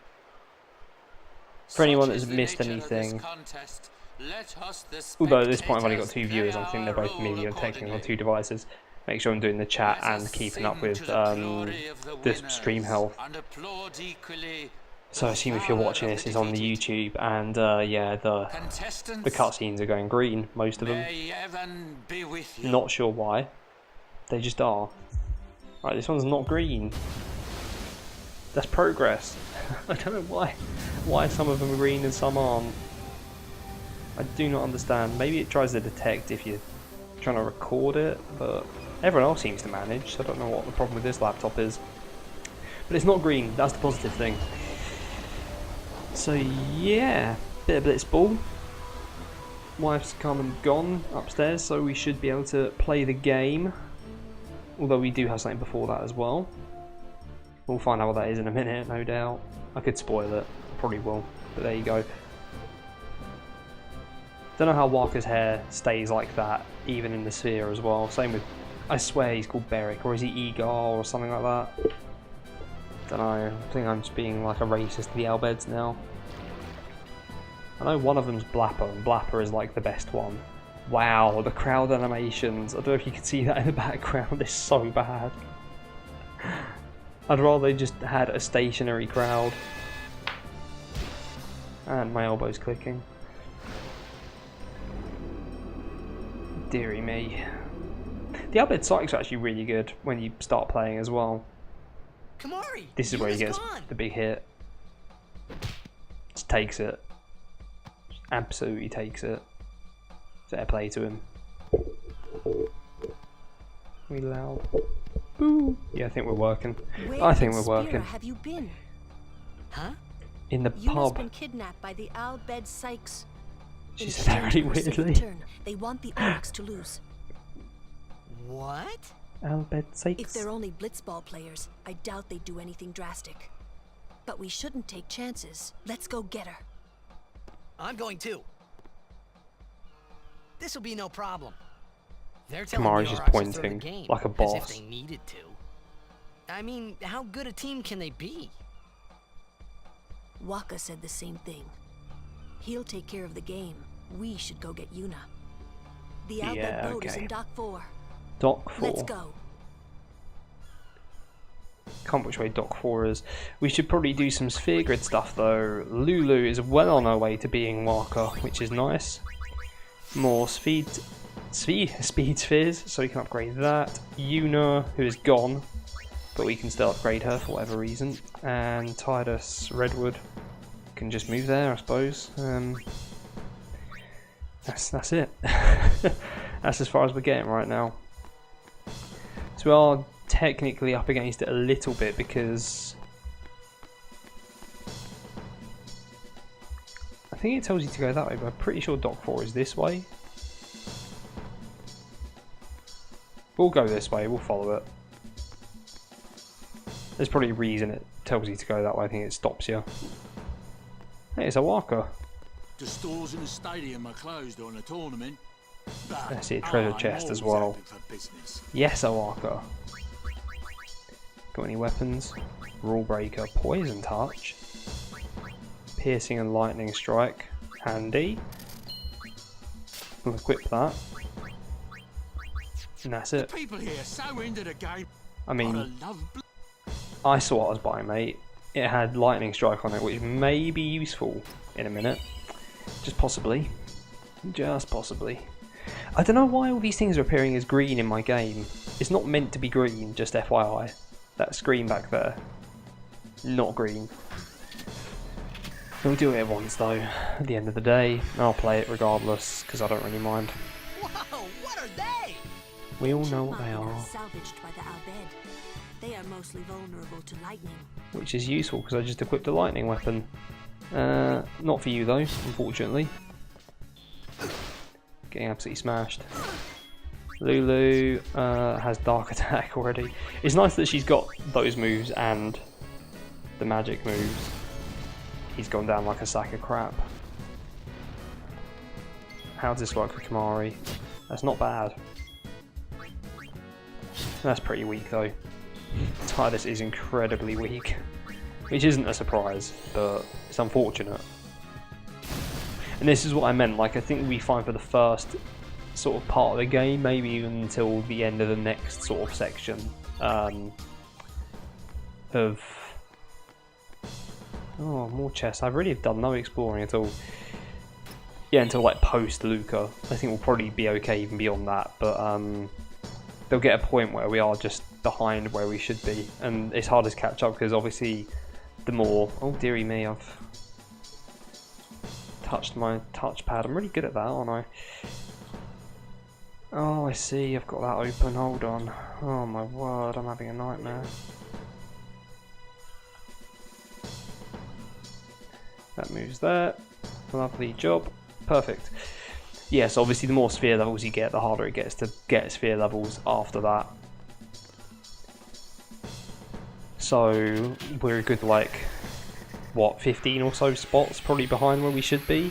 For anyone Such that's is the missed nature of this anything, contest. Let us, the although at this point I've only got spectators, 2 viewers, I play think they're our both me role and texting on accordingly. 2 devices. Make sure I'm doing the chat Let and us keeping sing up with to the glory of the winners stream health. and applaud equally So I assume if you're watching this, it's on the YouTube, and yeah, the cutscenes are going green, most of them. May heaven be with you. Not sure why. They just are. Right, this one's not green. That's progress. I don't know why some of them are green and some aren't. I do not understand. Maybe it tries to detect if you're trying to record it, but everyone else seems to manage, so I don't know what the problem with this laptop is. But it's not green, that's the positive thing. So yeah, bit of Blitzball. Wife's come and gone upstairs, so we should be able to play the game. Although we do have something before that as well. We'll find out what that is in a minute, no doubt. I could spoil it, probably will, but there you go. Don't know how Walker's hair stays like that, even in the sphere as well. Same with, I swear he's called Beric, or is he Egar or something like that? Don't know, I think I'm just being like a racist to the Albeds now. I know one of them's Blapper, and Blapper is like the best one. Wow, the crowd animations. I don't know if you can see that in the background, it's so bad. I'd rather they just had a stationary crowd. And my elbow's clicking. Deary me. The Albed Psych's are actually really good when you start playing as well. Kimari, This is where he gets gone. the big hit. Just takes it. Just absolutely takes it. Fair play to him. We loud. Boo! Yeah, I think we're working. I think we're working. Have you been? Huh? In the Yuna's pub. been kidnapped by the Albed Sykes. She In said that really exchange for a safe weirdly. return, they want the Oryx to lose. What? Albed If Sykes. they're only Blitzball players, I doubt they'd do anything drastic. But we shouldn't take chances. Let's go get her. I'm going too. This'll be no problem. They're telling Kamari's the just Aurochs to throw the pointing game, like a as if boss. they needed to. I mean, how good a team can they be? Waka said the same thing. He'll take care of the game. We should go get Yuna. The Albed Yeah, boat is okay. in Dock 4. Dock 4. Let's go. Can't which way Dock 4 is. We should probably do some sphere grid stuff though. Lulu is well on her way to being Waka, which is nice. More speed spheres, so we can upgrade that. Yuna, who is gone, but we can still upgrade her for whatever reason. And Titus Redwood can just move there, I suppose. That's it. That's as far as we're getting right now. So So we are technically up against it a little bit because I think it tells you to go that way, but I'm pretty sure Dock 4 is this way. We'll go this way, we'll follow it. There's probably a reason it tells you to go that way. I think it stops you. Hey, it's a walker. The stores in the stadium are closed on a tournament. I see a treasure chest as well. Yes, a walker. Got any weapons? Rule breaker, poison touch, piercing and lightning strike. Handy. We'll equip that. And that's it. People here so into the game. I mean, I saw what I was buying, mate. It had lightning strike on it, which may be useful in a minute. Just possibly. Just possibly. I don't know why all these things are appearing as green in my game. It's not meant to be green, just FYI. That screen back there. Not green. We'll do it once though, at the end of the day. I'll play it regardless, because I don't really mind. Whoa, what are they? We all know what they are. Salvaged by the Al Bhed. They are mostly vulnerable to lightning. Which is useful, because I just equipped a lightning weapon. Not for you though, unfortunately. Getting absolutely smashed. Lulu has dark attack already. It's nice that she's got those moves and the magic moves. He's gone down like a sack of crap. How does this work for Kamari? That's not bad. That's pretty weak though. Tidus is incredibly weak. Which isn't a surprise, but it's unfortunate. And this is what I meant, like I think we'll be fine for the first sort of part of the game, maybe even until the end of the next sort of section of... Oh, more chests. I really have done no exploring at all. Yeah, until like post Luca. I think we'll probably be okay even beyond that, but they'll get a point where we are just behind where we should be, and it's hard to catch up because obviously the more... Oh dearie me, I've touched my touchpad. I'm really good at that, aren't I? Oh, I see, I've got that open, hold on. Oh my word, I'm having a nightmare. That moves there. Lovely job. Perfect. Yes, obviously the more sphere levels you get, the harder it gets to get sphere levels after that. So we're a good like, what, 15 or so spots probably behind where we should be.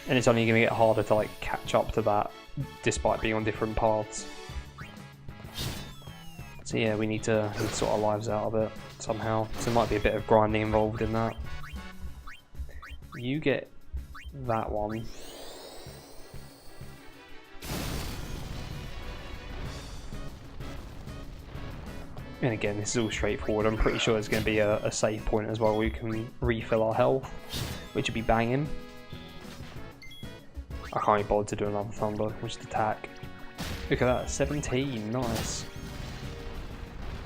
And it's only going to get harder to like catch up to that despite being on different paths. So yeah, we need to sort our lives out of it somehow. So there might be a bit of grinding involved in that. You get that one. And again, this is all straightforward. I'm pretty sure there's going to be a save point as well where we can refill our health, which would be banging. I can't be bothered to do another thunder, which is attack. Look at that, 17, nice.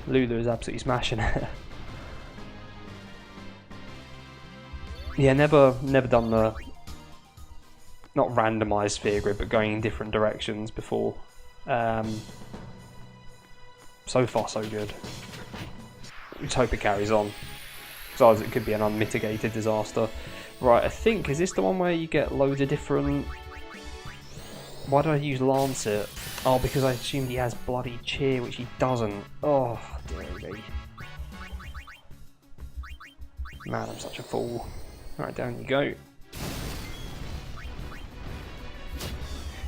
Lulu is absolutely smashing it. Yeah, never done the, not randomised sphere grid, but going in different directions before. So far so good. Let's hope it carries on. Because otherwise it could be an unmitigated disaster. Right, I think, is this the one where you get loads of different... Why did I use Lancet? Oh, because I assumed he has bloody cheer, which he doesn't. Oh, dear me. Man, I'm such a fool. Right, down you go.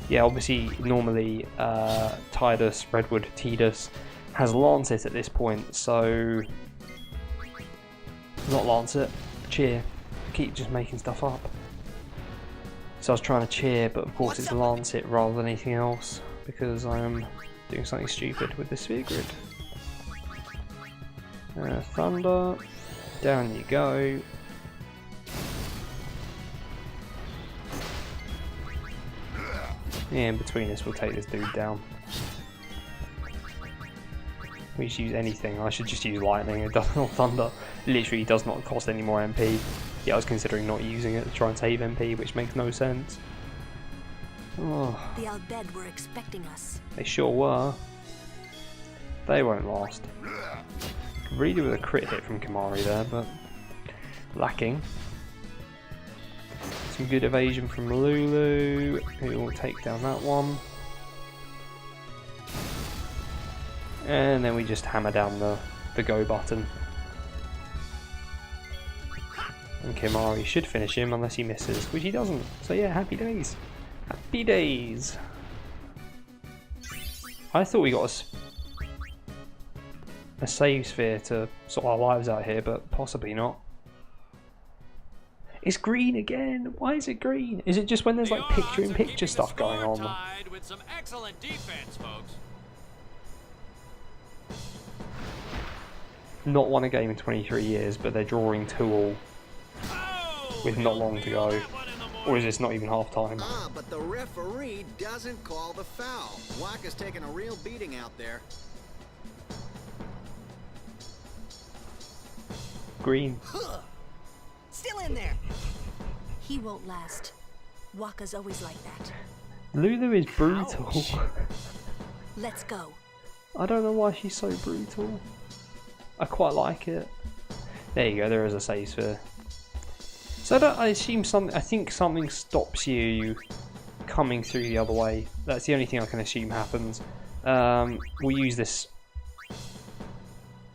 Yeah, obviously, normally Tidus, Redwood, Tidus has Lancet at this point, so... Not Lancet, Cheer. I keep just making stuff up. So I was trying to Cheer, but of course it's Lancet rather than anything else, because I am doing something stupid with the sphere grid. Thunder, down you go. Yeah, in between us we'll take this dude down. We just use anything. I should just use lightning. It does not thunder. Literally does not cost any more MP. Yeah, I was considering not using it to try and save MP, which makes no sense. Oh. The Al Bhed were expecting us. They sure were. They won't last. Really do with a crit hit from Kimari there, but lacking. Some good evasion from Lulu, who will take down that one. And then we just hammer down the go button. And Kimari should finish him unless he misses, which he doesn't. So yeah, happy days. Happy days. I thought we got a save sphere to sort our lives out here, but possibly not. It's green again. Why is it green? Is it just when there's like picture-in-picture stuff going on? With some excellent defense, folks. Not won a game in 23 years, but they're drawing 2-2 with not long to go. Or is this not even half time? Ah, but the referee doesn't call the foul. Waka's taking a real beating out there. Green. Still in there. He won't last. Waka's always like that. Lulu is brutal. Let's go. I don't know why she's so brutal. I quite like it. There you go, there is a save sphere. So I assume I think something stops you coming through the other way. That's the only thing I can assume happens. We'll use this.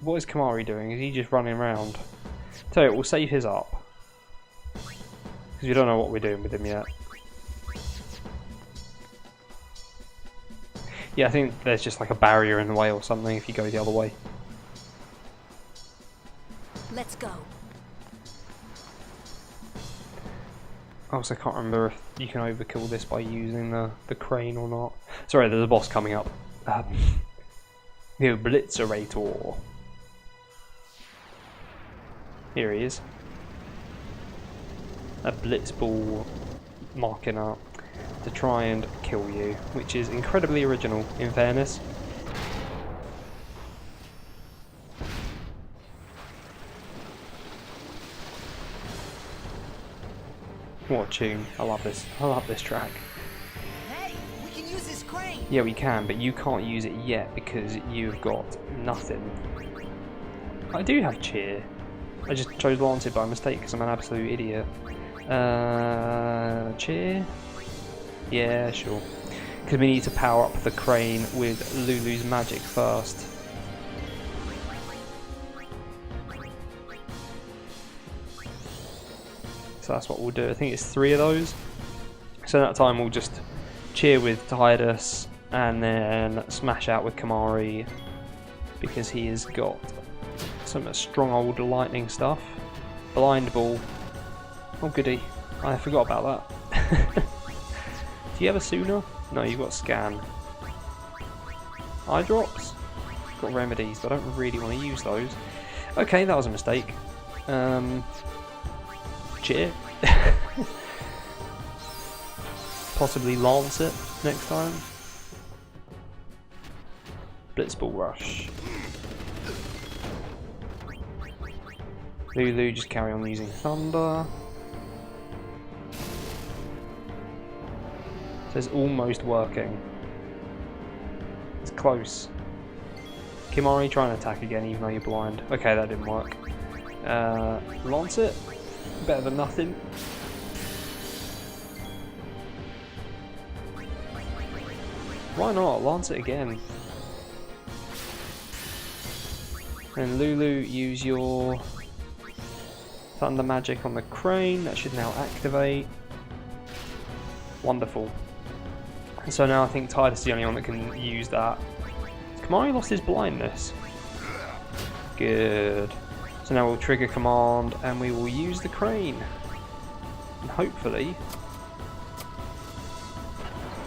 What is Kimari doing? Is he just running around? Tell you what, we'll save his up. Because we don't know what we're doing with him yet. Yeah, I think there's just like a barrier in the way or something if you go the other way. Let's go. Also, I can't remember if you can overkill this by using the crane or not. Sorry, there's a boss coming up. Blitzerator. Here he is. A Blitzball marking up to try and kill you, which is incredibly original, in fairness. What a tune. I love this. I love this track. Hey, we can use this crane. Yeah, we can, but you can't use it yet because you've got nothing. I do have cheer. I just chose Lancet by mistake because I'm an absolute idiot. Cheer? Yeah, sure. Because we need to power up the crane with Lulu's magic first. So that's what we'll do. I think it's 3 of those. So that time we'll just cheer with Tidus and then smash out with Kimari because he has got some strong old lightning stuff. Blind ball. Oh goody. I forgot about that. Do you have a Sooner? No, you've got scan. Eye drops? Got remedies, but I don't really want to use those. Okay, that was a mistake. Cheer. Possibly lance it next time. Blitzball rush. Lulu just carry on using thunder. So it's almost working. It's close. Kimari, try and attack again even though you're blind. Okay, that didn't work. Lance it. Better than nothing. Why not? Lance it again. And Lulu, use your thunder magic on the crane. That should now activate. Wonderful. And so now I think Tidus is the only one that can use that. Kimari lost his blindness. Good. So now we'll trigger command and we will use the crane. And hopefully,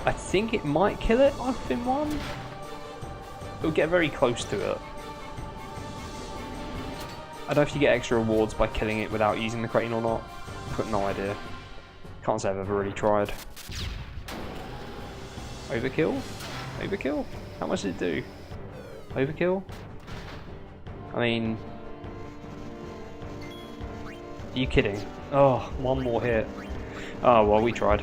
I think it might kill it off in one. It'll get very close to it. I don't know if you get extra rewards by killing it without using the crane or not. I've got no idea. Can't say I've ever really tried. Overkill? Overkill? How much did it do? Overkill? I mean... Are you kidding? Oh, one more hit. Oh, well, we tried.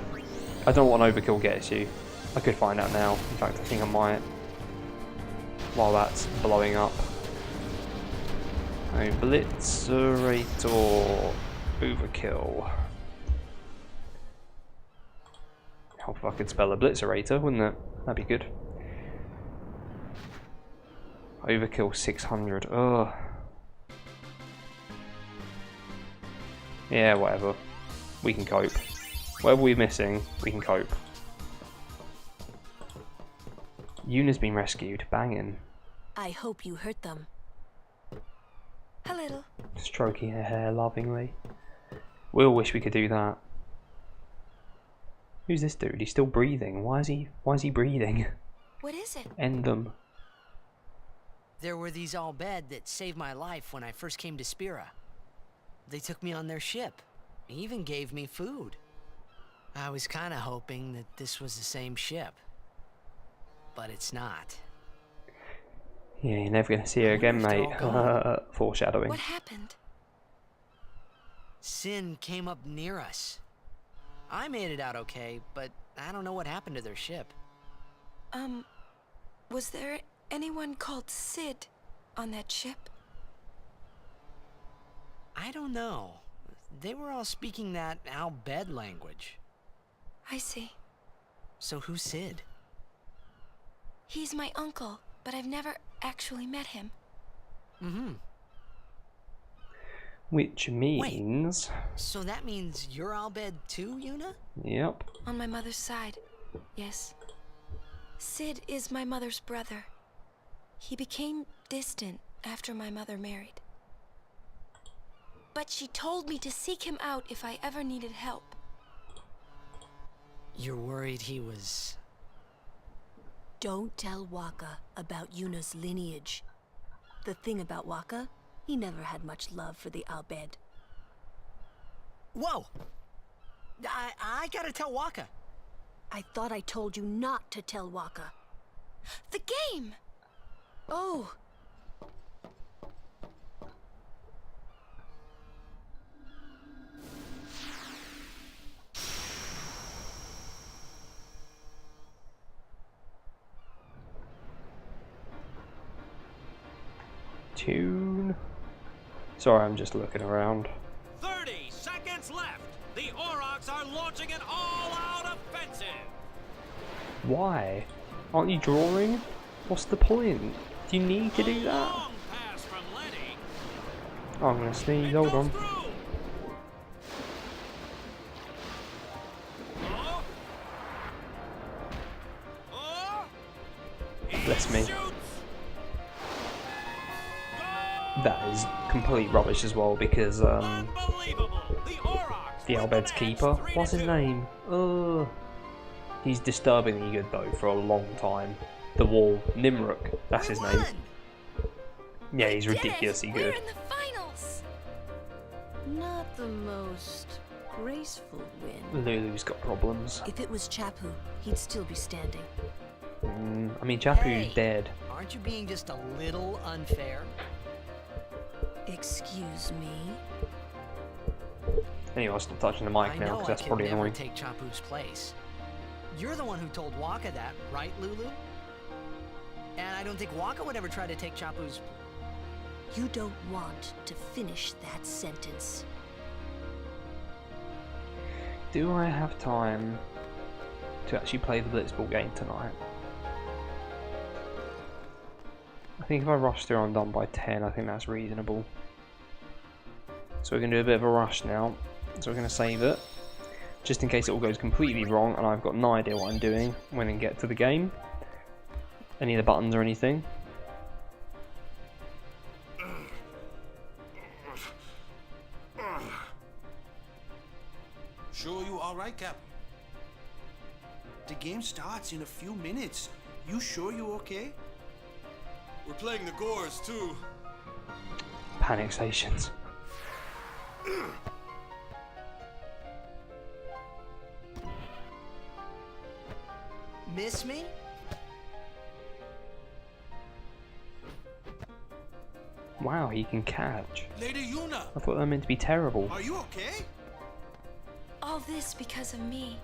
I don't know what an overkill gets you. I could find out now. In fact, I think I might. while that's blowing up. A Blitzerator overkill. Hope if I could spell a Blitzerator, wouldn't it? That'd be good. Overkill 600. Ugh. Yeah, whatever. We can cope. Whatever we're missing, we can cope. Yuna's been rescued. Banging. I hope you hurt them. A little. Stroking her hair lovingly. We all wish we could do that. Who's this dude? He's still breathing. Why is he breathing? What is it? End them. There were these Al Bhed that saved my life when I first came to Spira. They took me on their ship. They even gave me food. I was kind of hoping that this was the same ship. But it's not. Yeah, you're never going to see her again, mate. Foreshadowing. What happened? Sin came up near us. I made it out okay, but I don't know what happened to their ship. Was there anyone called Sid on that ship? I don't know. They were all speaking that Al Bhed language. I see. So who's Sid? He's my uncle, but I've never actually met him. Mm-hmm. Which means... Wait, so that means you're Al Bhed too, Yuna? Yep. On my mother's side, yes. Sid is my mother's brother. He became distant after my mother married. But she told me to seek him out if I ever needed help. You're worried he was... Don't tell Waka about Yuna's lineage. The thing about Waka, he never had much love for the Al Bhed. Whoa! I gotta tell Waka. I thought I told you not to tell Waka. The game! Oh! Tune. Sorry, I'm just looking around. 30 seconds left. The Aurochs are launching an all-out offensive. Why? Aren't you drawing? What's the point? Do you need to do that? Long pass from Lenny. Oh, I'm gonna sneeze. Hold on. Bless me. That is complete rubbish as well because the Al Bhed's keeper. What's his name? He's disturbingly good though for a long time. The Wall, Nimruk. That's his name. Yeah, he's ridiculously good. We're in the finals. Not the most graceful win. Lulu's got problems. If it was Chapu, he'd still be standing. I mean, Chapu's dead. Aren't you being just a little unfair? Excuse me? Anyway, I'll stop touching the mic now because that's probably annoying. I take Chapu's place. You're the one who told Waka that, right, Lulu? And I don't think Waka would ever try to take Chapu's... You don't want to finish that sentence. Do I have time to actually play the Blitzball game tonight? I think if I rush through, I'm done by 10. I think that's reasonable. So we're going to do a bit of a rush now. So we're going to save it. Just in case it all goes completely wrong and I've got no idea what I'm doing when I get to the game. Any of the buttons or anything. Sure you all right, Captain? The game starts in a few minutes. You sure you okay? We're playing the Gores, too. Panic stations. Miss me? Wow, he can catch. Lady Yuna! I thought they were meant to be terrible. Are you okay? All this because of me.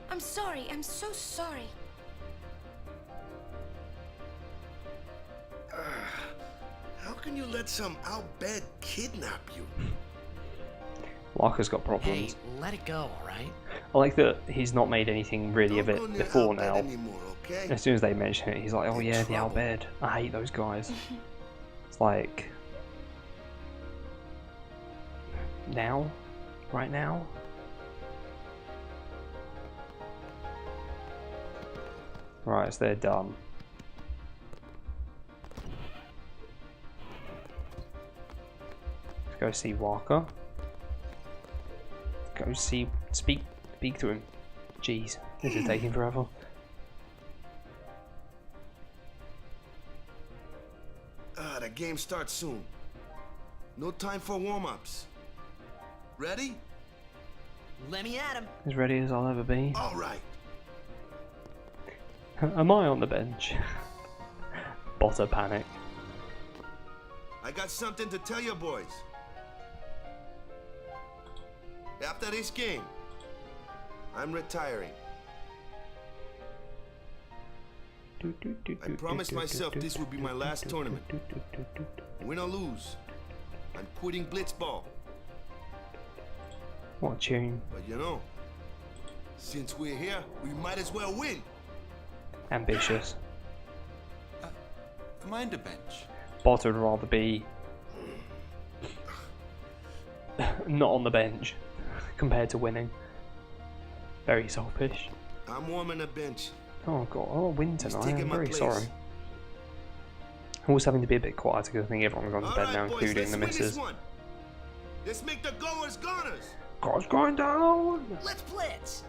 I'm sorry. I'm so sorry. can you let some outbed kidnap you? Walker's got problems. Hey, let it go, alright? I like that he's not made anything really of it before now. Anymore, okay? As soon as they mention it, he's like, oh yeah, the outbed. I hate those guys. It's like... Now? Right now? Right, so they're done. Let's go see Walker. Go see, speak to him. Jeez, this is taking forever. The game starts soon. No time for warm-ups. Ready? Let me at him. As ready as I'll ever be. All right. Am I on the bench? Botter panic. I got something to tell you boys. After this game, I'm retiring. I promised myself this would be my last tournament. Win or lose, I'm quitting Blitzball. What a tune. But you know, since we're here, we might as well win. Ambitious. Mind a bench. Botter would rather be not on the bench compared to winning. Very selfish. I'm warming the bench. Oh god, I'll win tonight. I'm very place. sorry. I'm also having to be a bit quieter because I think everyone's gone to bed now, boys, including the missus. Let's make the goers goners. God's going down! Let's blitz!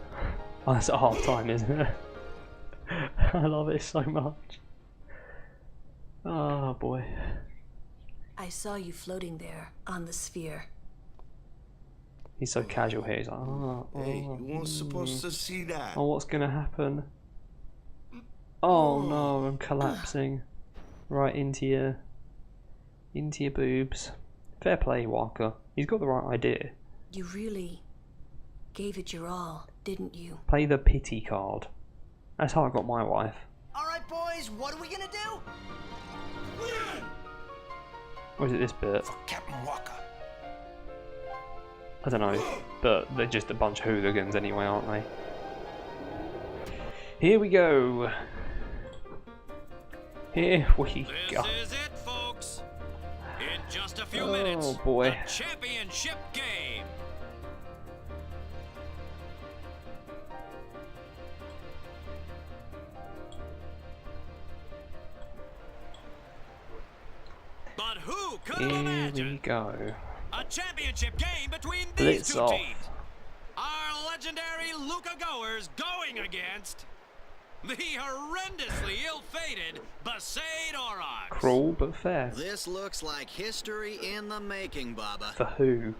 Oh, that's at half time, isn't it? I love it so much. Oh boy. I saw you floating there on the sphere. He's so casual here. He's like, hey, you weren't supposed to see that. Oh, what's gonna happen? Oh no, I'm collapsing right into your boobs. Fair play, Walker. He's got the right idea. You really gave it your all, didn't you? Play the pity card. That's how I got my wife. Alright, boys, what are we gonna do? Or is it this bit? Captain Walker. I don't know, but they're just a bunch of hooligans anyway, aren't they? Here we go. Here we go. This is it, folks. In just a few minutes, boy. the championship game. But who could have imagined? Here we go. A championship game between these Blitz two off. teams. Our legendary Luca goers going against the horrendously ill-fated Besaid Aurochs. Cruel but fair. This looks like history in the making, Baba. For who?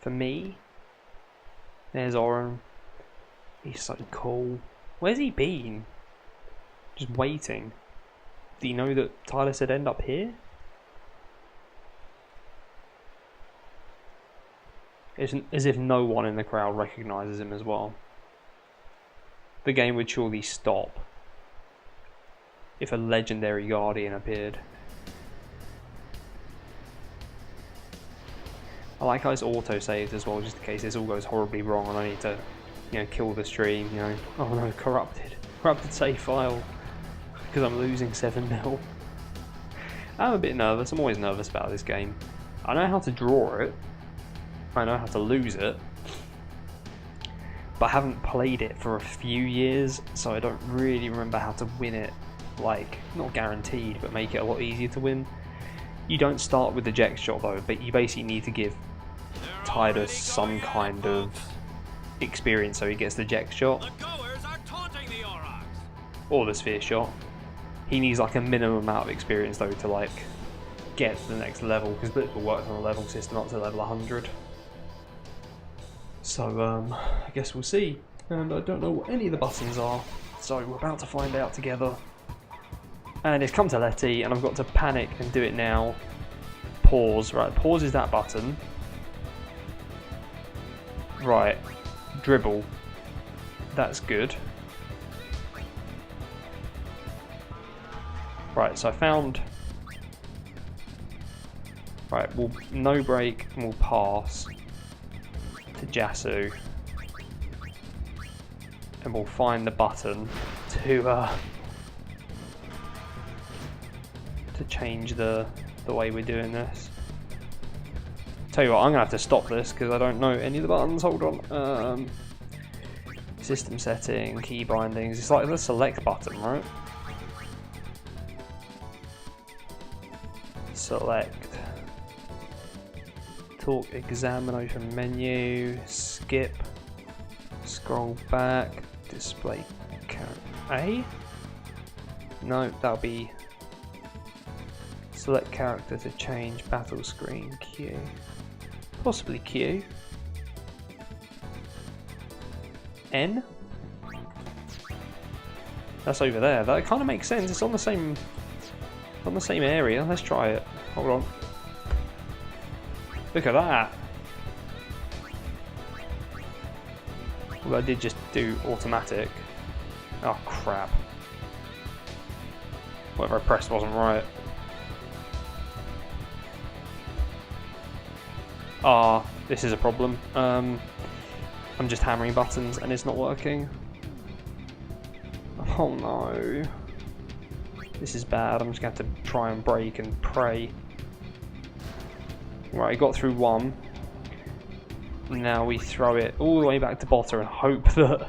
For me? There's Oren. He's so cool. Where's he been? Just waiting. Do you know that Tyler said end up here? It's as if no one in the crowd recognises him as well. The game would surely stop if a legendary Guardian appeared. I like how it's auto-saved as well, just in case this all goes horribly wrong and I need to, you know, kill the stream, you know. Oh no, corrupted save file, because I'm losing 7-0. I'm a bit nervous. I'm always nervous about this game. I know how to draw it. I know how to lose it. But I haven't played it for a few years, so I don't really remember how to win it. Like, not guaranteed, but make it a lot easier to win. You don't start with the Jex shot though, but you basically need to give Tidus some kind of experience so he gets the Jex shot. Or the Sphere shot. He needs like a minimum amount of experience though to like get to the next level, because Blitzball works on a level system up to level 100. So I guess we'll see. And I don't know what any of the buttons are, so we're about to find out together. And it's come to Letty, and I've got to panic and do it now. Pause, right, pause is that button. Right, dribble. That's good. Right, so I found Right, we'll no break and we'll pass to Jasu. And we'll find the button to change the way we're doing this. Tell you what, I'm gonna have to stop this because I don't know any of the buttons. Hold on. System setting, key bindings. It's like the select button, right? Select. Talk, examine, open menu, skip, scroll back, display A? No, that'll be select character to change battle screen, Q. Possibly Q. N? That's over there. That kind of makes sense. It's on the same area. Let's try it. Hold on. Look at that. Well, I did just do automatic. Oh crap. Whatever I pressed wasn't right. Ah, this is a problem. I'm just hammering buttons and it's not working. Oh no. This is bad. I'm just going to have to try and break and pray. Right, I got through one. Now we throw it all the way back to Botter and hope that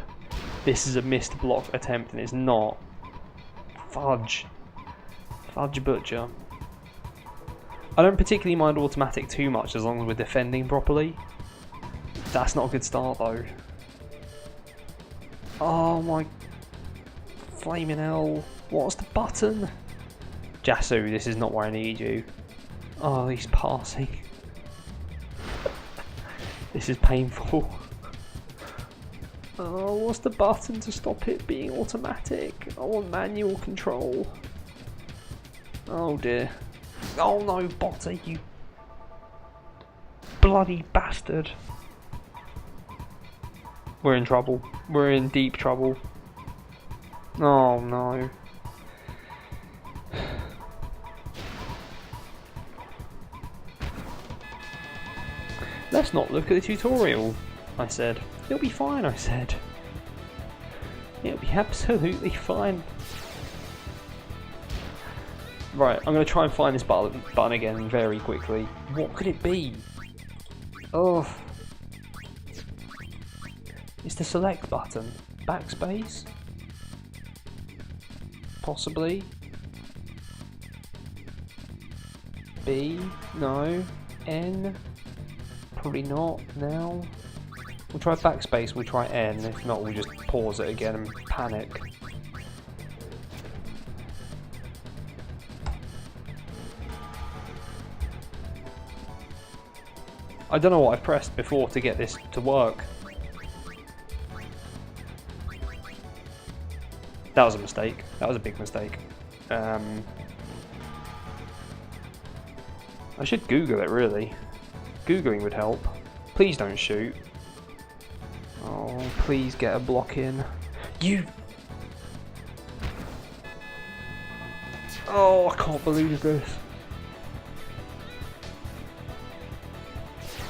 this is a missed block attempt, and it's not. Fudge. Fudge butcher. I don't particularly mind automatic too much as long as we're defending properly. That's not a good start though. Oh my flaming hell. What's the button? Jasu, this is not where I need you. Oh, he's passing. This is painful. Oh, what's the button to stop it being automatic? I want manual control. Oh dear. Oh no, Botter, you bloody bastard. We're in trouble. We're in deep trouble. Oh no. Let's not look at the tutorial, I said. It'll be fine, I said. It'll be absolutely fine. Right, I'm going to try and find this button again very quickly. What could it be? Oh. It's the select button. Backspace? Possibly. B? No. N? Probably not now. We'll try backspace, we'll try N. If not, we'll just pause it again and panic. I don't know what I've pressed before to get this to work. That was a mistake. That was a big mistake. I should Google it, really. Googling would help. Please don't shoot. Oh, please get a block in. You... Oh, I can't believe this.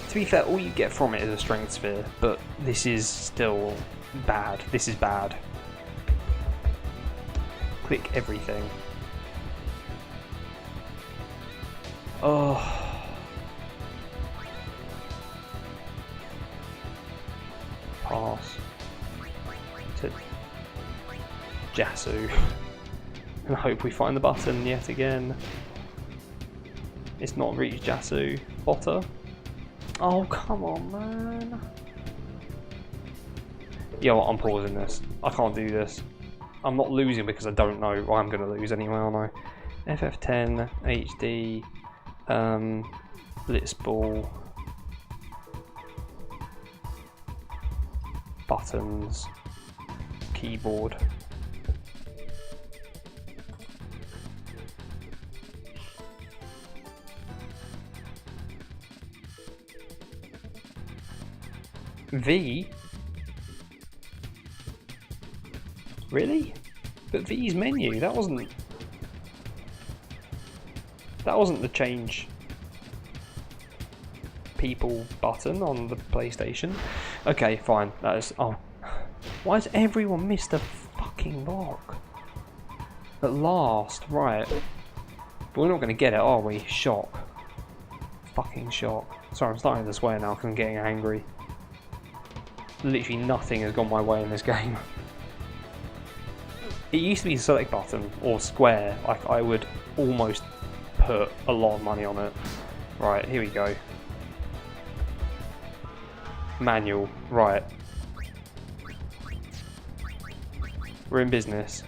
To be fair, all you get from it is a strength sphere, but this is still bad. This is bad. Click everything. Oh. Pass to Jasu and hope we find the button yet again. It's not reached Jasu. Botter. Oh, come on, man. Yeah, well, I'm pausing this. I can't do this. I'm not losing because I don't know. Well, I'm going to lose anyway, aren't I? FF10, HD, Blitzball, buttons, keyboard. V? Really? But V's menu, that wasn't the change. people button on the PlayStation. Okay, fine. That is... Oh. Why has everyone missed a fucking block? At last, right. But we're not going to get it, are we? Shock. Fucking shock. Sorry, I'm starting to swear now because I'm getting angry. Literally nothing has gone my way in this game. It used to be select button or square. Like, I would almost put a lot of money on it. Right, here we go. Manual, right. We're in business.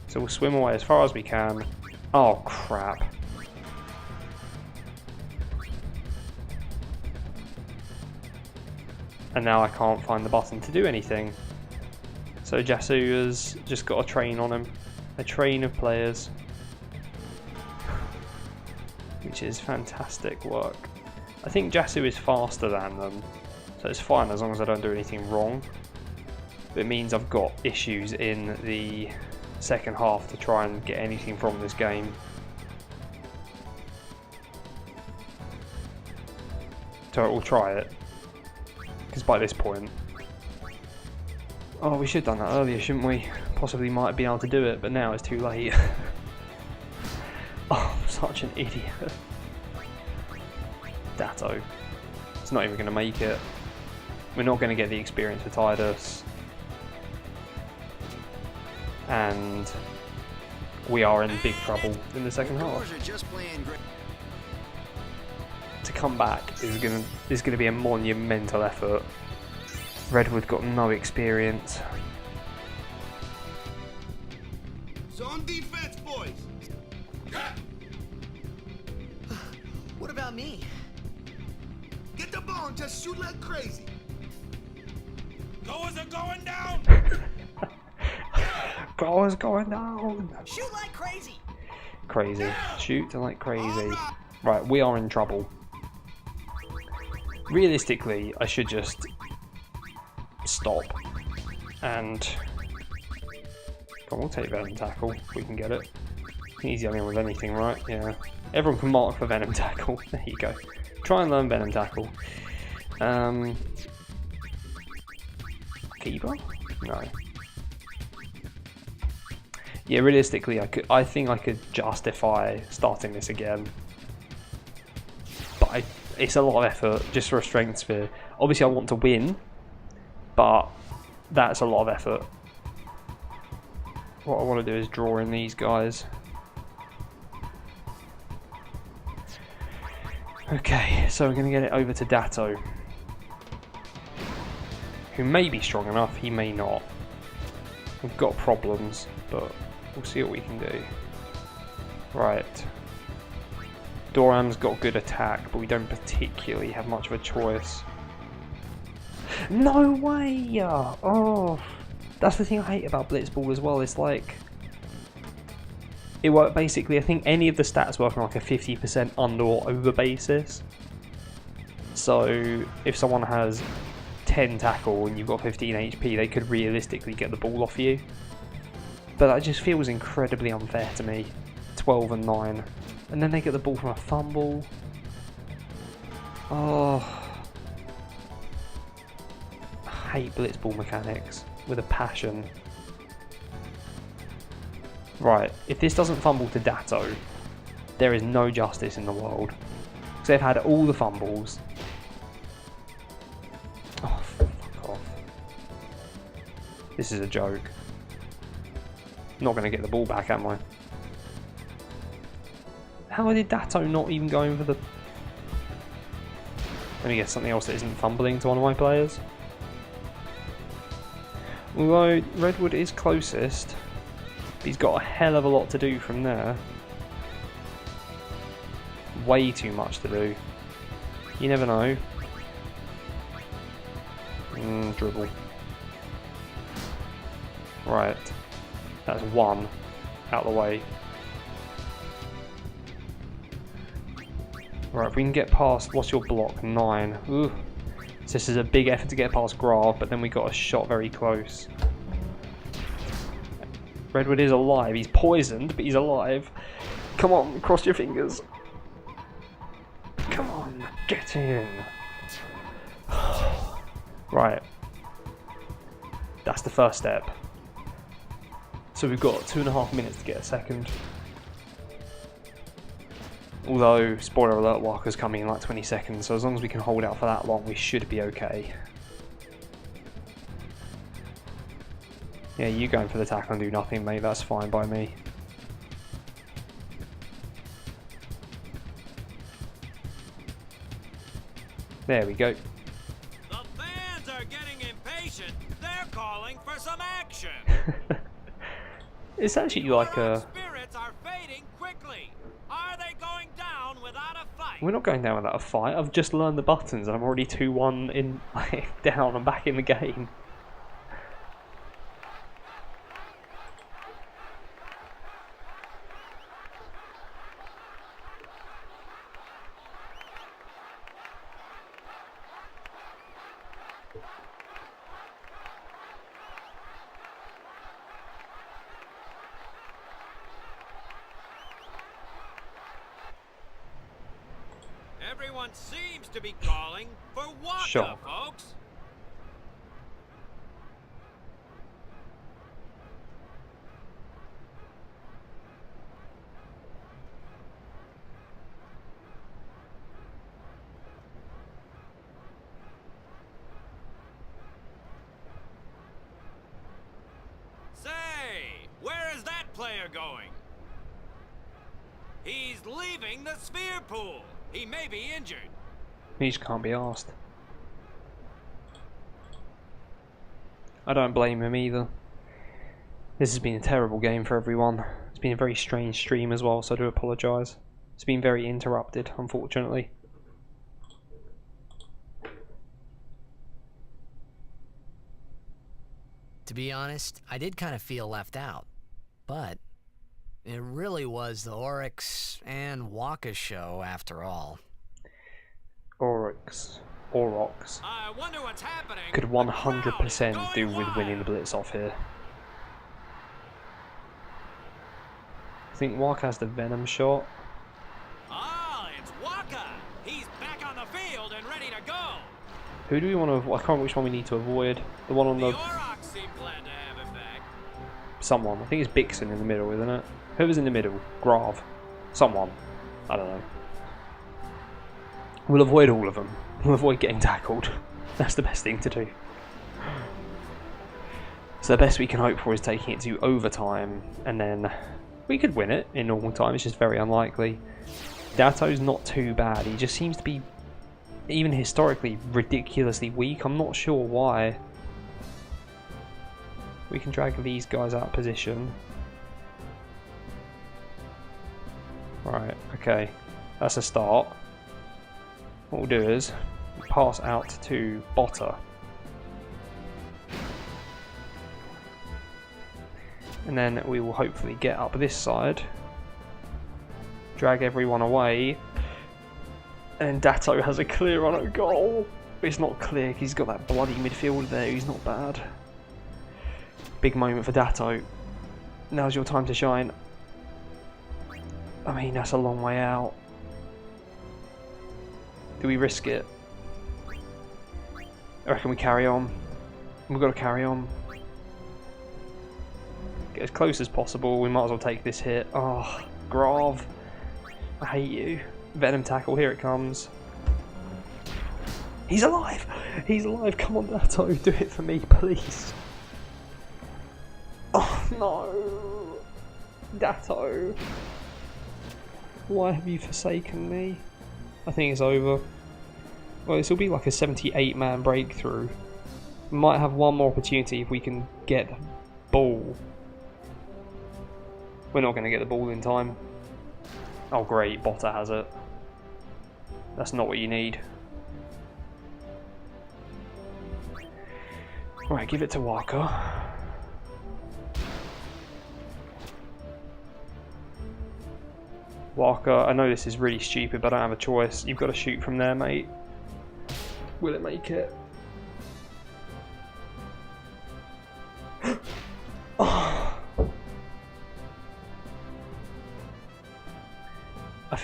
So we'll swim away as far as we can. Oh crap. And now I can't find the button to do anything. So Jasu has just got a train on him. A train of players. Which is fantastic work. I think Jasu is faster than them. So it's fine as long as I don't do anything wrong. But it means I've got issues in the second half to try and get anything from this game. So we'll try it. Because by this point... Oh, we should have done that earlier, shouldn't we? Possibly might be able to do it, but now it's too late. Oh, I'm such an idiot. Datto. It's not even going to make it. We're not going to get the experience for Tidus. And we are in big trouble in the second half. To come back is going to be a monumental effort. Redwood got no experience. Zone defense, boys. What about me? Get the ball and just shoot like crazy. Goers are going down. Goers going down. Shoot like crazy. Crazy. Shoot like crazy. Right, we are in trouble. Realistically, I should just stop and come on, we'll take Venom Tackle if we can get it. He's the only one with anything, right? Yeah. Everyone can mark for Venom Tackle. There you go. Try and learn Venom Tackle. Keeper? No. Yeah, realistically, I think I could justify starting this again. But it's a lot of effort just for a strength sphere. Obviously, I want to win, but that's a lot of effort. What I want to do is draw in these guys. Okay, so we're going to get it over to Datto, who may be strong enough, he may not. We've got problems, but we'll see what we can do. Right. Doram's got good attack, but we don't particularly have much of a choice. No way! Oh, that's the thing I hate about Blitzball as well. It's like it worked basically. I think any of the stats work on like a 50% under or over basis. So if someone has 10 tackle and you've got 15 HP, they could realistically get the ball off you. But that just feels incredibly unfair to me. 12 and 9, and then they get the ball from a fumble. Oh. I hate Blitzball mechanics with a passion. Right, if this doesn't fumble to Datto, there is no justice in the world. Because they've had all the fumbles. Oh, fuck off. This is a joke. Not going to get the ball back, am I? How did Datto not even go in for the... Let me guess something else that isn't fumbling to one of my players. Although Redwood is closest, he's got a hell of a lot to do from there. Way too much to do. You never know. Dribble. Right. That's one out of the way. Right, if we can get past, what's your block? 9. Ooh. So this is a big effort to get past Grav, but then we got a shot very close. Redwood is alive. He's poisoned, but he's alive. Come on, cross your fingers. Come on, get in. Right. That's the first step. So we've got 2.5 minutes to get a second. Although, spoiler alert, Walker's coming in like 20 seconds, so as long as we can hold out for that long, we should be okay. Yeah, you going for the tackle and do nothing, mate, that's fine by me. There we go. The fans are getting impatient. They're calling for some action. It's actually like a... Spirits are fading quickly. Are they going down without a fight? We're not going down without a fight. I've just learned the buttons and I'm already 2-1 in down. I'm back in the game. Everyone seems to be calling for Waka, Sure. folks. Say, where is that player going? He's leaving the sphere pool. He may be injured. He just can't be asked. I don't blame him either. This has been a terrible game for everyone. It's been a very strange stream as well, so I do apologise. It's been very interrupted, unfortunately. To be honest, I did kind of feel left out. But it really was the Oryx and Waka show after all. Orox I wonder what's happening. could 100% do with winning the Blitz off here. I think Waka has the Venom shot. Ah, it's Waka. He's back on the field and ready to go. Who do we want to avoid? I can't remember which one we need to avoid. The one on the... Aurochs seem glad to have him back. Someone. I think it's Bixen in the middle, isn't it? Whoever's in the middle. Grav. Someone. I don't know. We'll avoid all of them. We'll avoid getting tackled. That's the best thing to do. So the best we can hope for is taking it to overtime, and then we could win it in normal time. It's just very unlikely. Datto's not too bad. He just seems to be, even historically, ridiculously weak. I'm not sure why. We can drag these guys out of position. Right, okay. That's a start. What we'll do is pass out to Botter. And then we will hopefully get up this side. Drag everyone away. And Datto has a clear on a goal. It's not clear, he's got that bloody midfielder there, he's not bad. Big moment for Datto. Now's your time to shine. I mean, that's a long way out. Do we risk it? I reckon we carry on. We've got to carry on. Get as close as possible. We might as well take this hit. Oh, Grav. I hate you. Venom tackle, here it comes. He's alive! He's alive! Come on, Datto, do it for me, please. Oh no! Datto. Why have you forsaken me? I think it's over. Well, this will be like a 78-man breakthrough. We might have one more opportunity if we can get the ball. We're not going to get the ball in time. Oh great, Botter has it. That's not what you need. Right, give it to Waka. Waka, I know this is really stupid, but I don't have a choice. You've got to shoot from there, mate. Will it make it?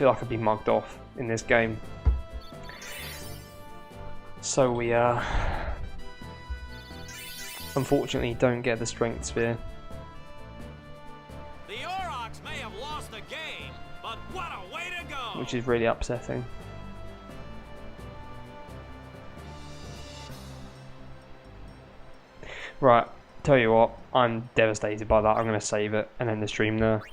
feel like I've been mugged off in this game. So we unfortunately don't get the strength sphere. The Aurochs may have lost the game, but what a way to go! Which is really upsetting. Right, tell you what, I'm devastated by that. I'm going to save it and end the stream there.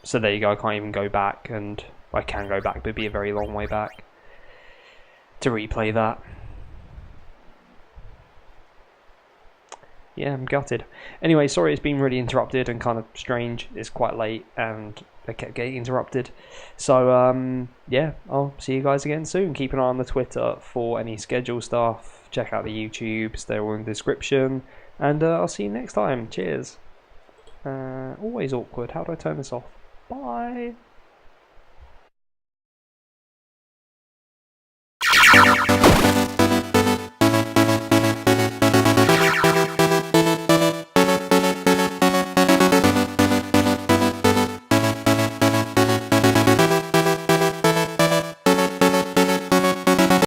So there you go, I can't even go back, and I can go back, but it'd be a very long way back to replay that. Yeah, I'm gutted. Anyway, sorry it's been really interrupted and kind of strange. It's quite late and I kept getting interrupted. So, yeah, I'll see you guys again soon. Keep an eye on the Twitter for any schedule stuff. Check out the YouTubes, they're all in the description. And I'll see you next time. Cheers. Always awkward. How do I turn this off? Bye.